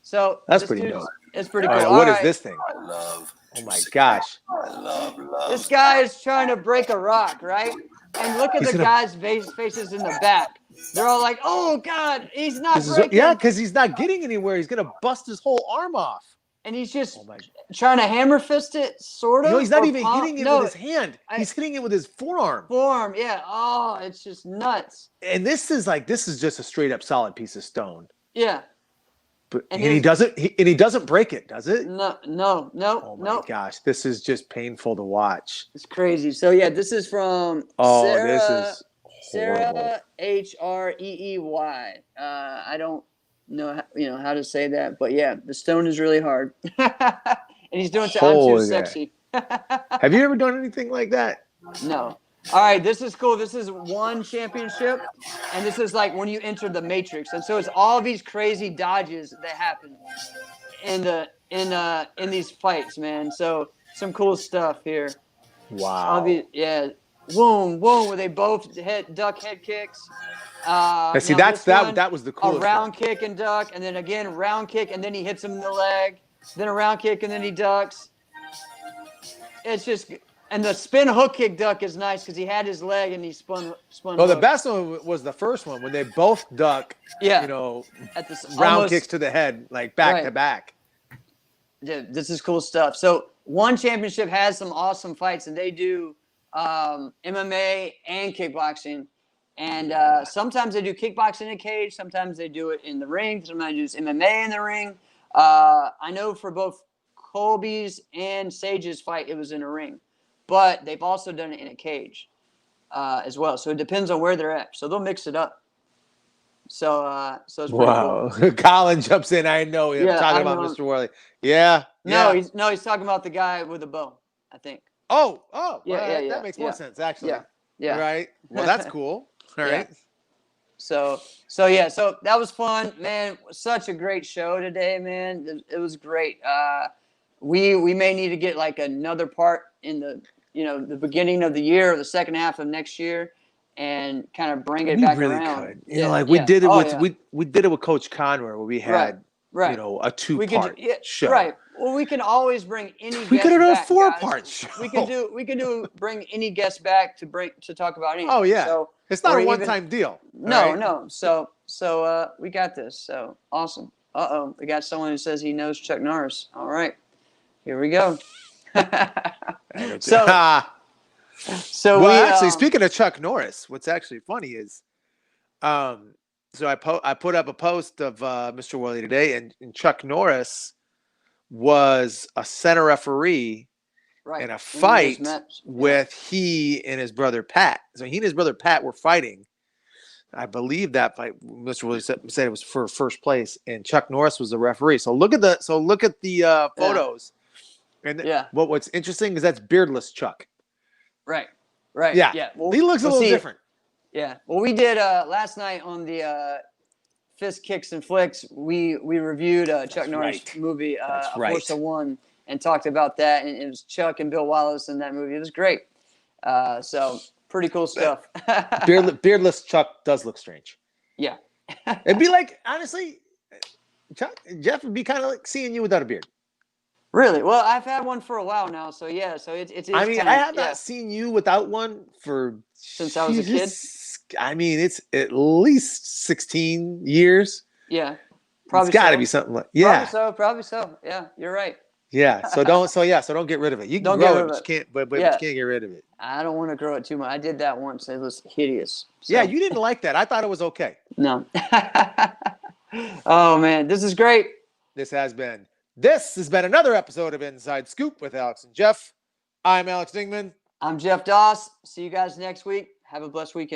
So that's pretty dope. It's pretty All cool. right, All what is right. this thing? I love. Oh my gosh. I love. This guy is trying to break a rock, right? And look at He's the gonna- guys' faces in the back. They're all like, "Oh God, he's not This is breaking." because he's not getting anywhere. He's gonna bust his whole arm off. And he's just Oh my! trying to hammer fist it, sort of. No, he's not or even palm- hitting it no, with his hand. I- He's hitting it with his forearm. Form, yeah. Oh, it's just nuts. And this is just a straight up solid piece of stone. Yeah. But And and he doesn't break it, does it? No, Oh my gosh, this is just painful to watch. It's crazy. So yeah, this is from Sarah, This is horrible. Sarah Hreey. I don't know how to say that, but yeah, the stone is really hard. And he's doing I'm too Holy sexy. Have you ever done anything like that? No. All right, this is cool. This is one championship, and this is like when you enter the Matrix, and so it's all these crazy dodges that happen in these fights, man. So some cool stuff here. Wow. Boom, where they both duck head kicks. See, that was the A coolest. round kick and duck, and then again round kick, and then he hits him in the leg. Then a round kick, and then he ducks. It's just. And the spin hook kick duck is nice because he had his leg and he spun. Well, the hook. best one was the first one when they both duck. Yeah. At the round kicks to the head, like back Right. to back. Dude, this is cool stuff. So one championship has some awesome fights, and they do MMA and kickboxing. And sometimes they do kickboxing in a cage. Sometimes they do it in the ring. Sometimes they do MMA in the ring. I know for both Colby's and Sage's fight, it was in a ring. But they've also done it in a cage as well. So it depends on where they're at. So they'll mix it up. So it's pretty Wow. cool. Colin jumps in. I know him Yeah, talking I about know. Mr. Worley. Yeah. No, yeah. he's talking about the guy with the bow, I think. Oh. Yeah, That makes more sense, actually. Yeah. Right. Well, that's cool. All Yeah. right. So that was fun, man. Such a great show today, man. It was great. We may need to get like another part in the the beginning of the year or the second half of next year, and kind of bring it We back really around. could. We did it with yeah. we did it with Coach Conway where we had right. a two-part show. Right. Well, we can always bring any. We guest could have done a back, 4-part guys. show. We can bring any guest back to talk about anything. Oh yeah. So, it's not or a even- one-time deal. No, right? no. So we got this. So awesome. We got someone who says he knows Chuck Norris. All right, here we go. So actually, speaking of Chuck Norris, what's actually funny is, so I put up a post of Mr. Worley today, and Chuck Norris was a center referee right. in a And fight he just met- with he and his brother Pat. So he and his brother Pat were fighting. I believe that fight, Mr. Worley said it was for first place, and Chuck Norris was the referee. So look at the photos. And what's interesting is that's beardless Chuck. Right. Yeah. Well, He looks a little different. Yeah. Well, we did last night on the Fist Kicks and Flicks. We reviewed Chuck Norris movie, A Force of One, and talked about that. And it was Chuck and Bill Wallace in that movie. It was great. So pretty cool stuff. Beardless Chuck does look strange. Yeah. It'd be like, honestly, Jeff would be kind of like seeing you without a beard. Really? Well, I've had one for a while now, so yeah. So it's. I mean, kinda, I have not seen you without one since I was a kid. I mean, it's at least 16 years. Yeah, probably. It's got to be something like Probably so. Yeah, you're right. Yeah. So don't get rid of it. You can grow it, but you can't. But you can't get rid of it. I don't want to grow it too much. I did that once. It was hideous. So. Yeah, you didn't like that. I thought it was okay. No. Oh man, this is great. This has been another episode of Inside Scoop with Alex and Jeff. I'm Alex Dingman. I'm Jeff Doss. See you guys next week. Have a blessed weekend.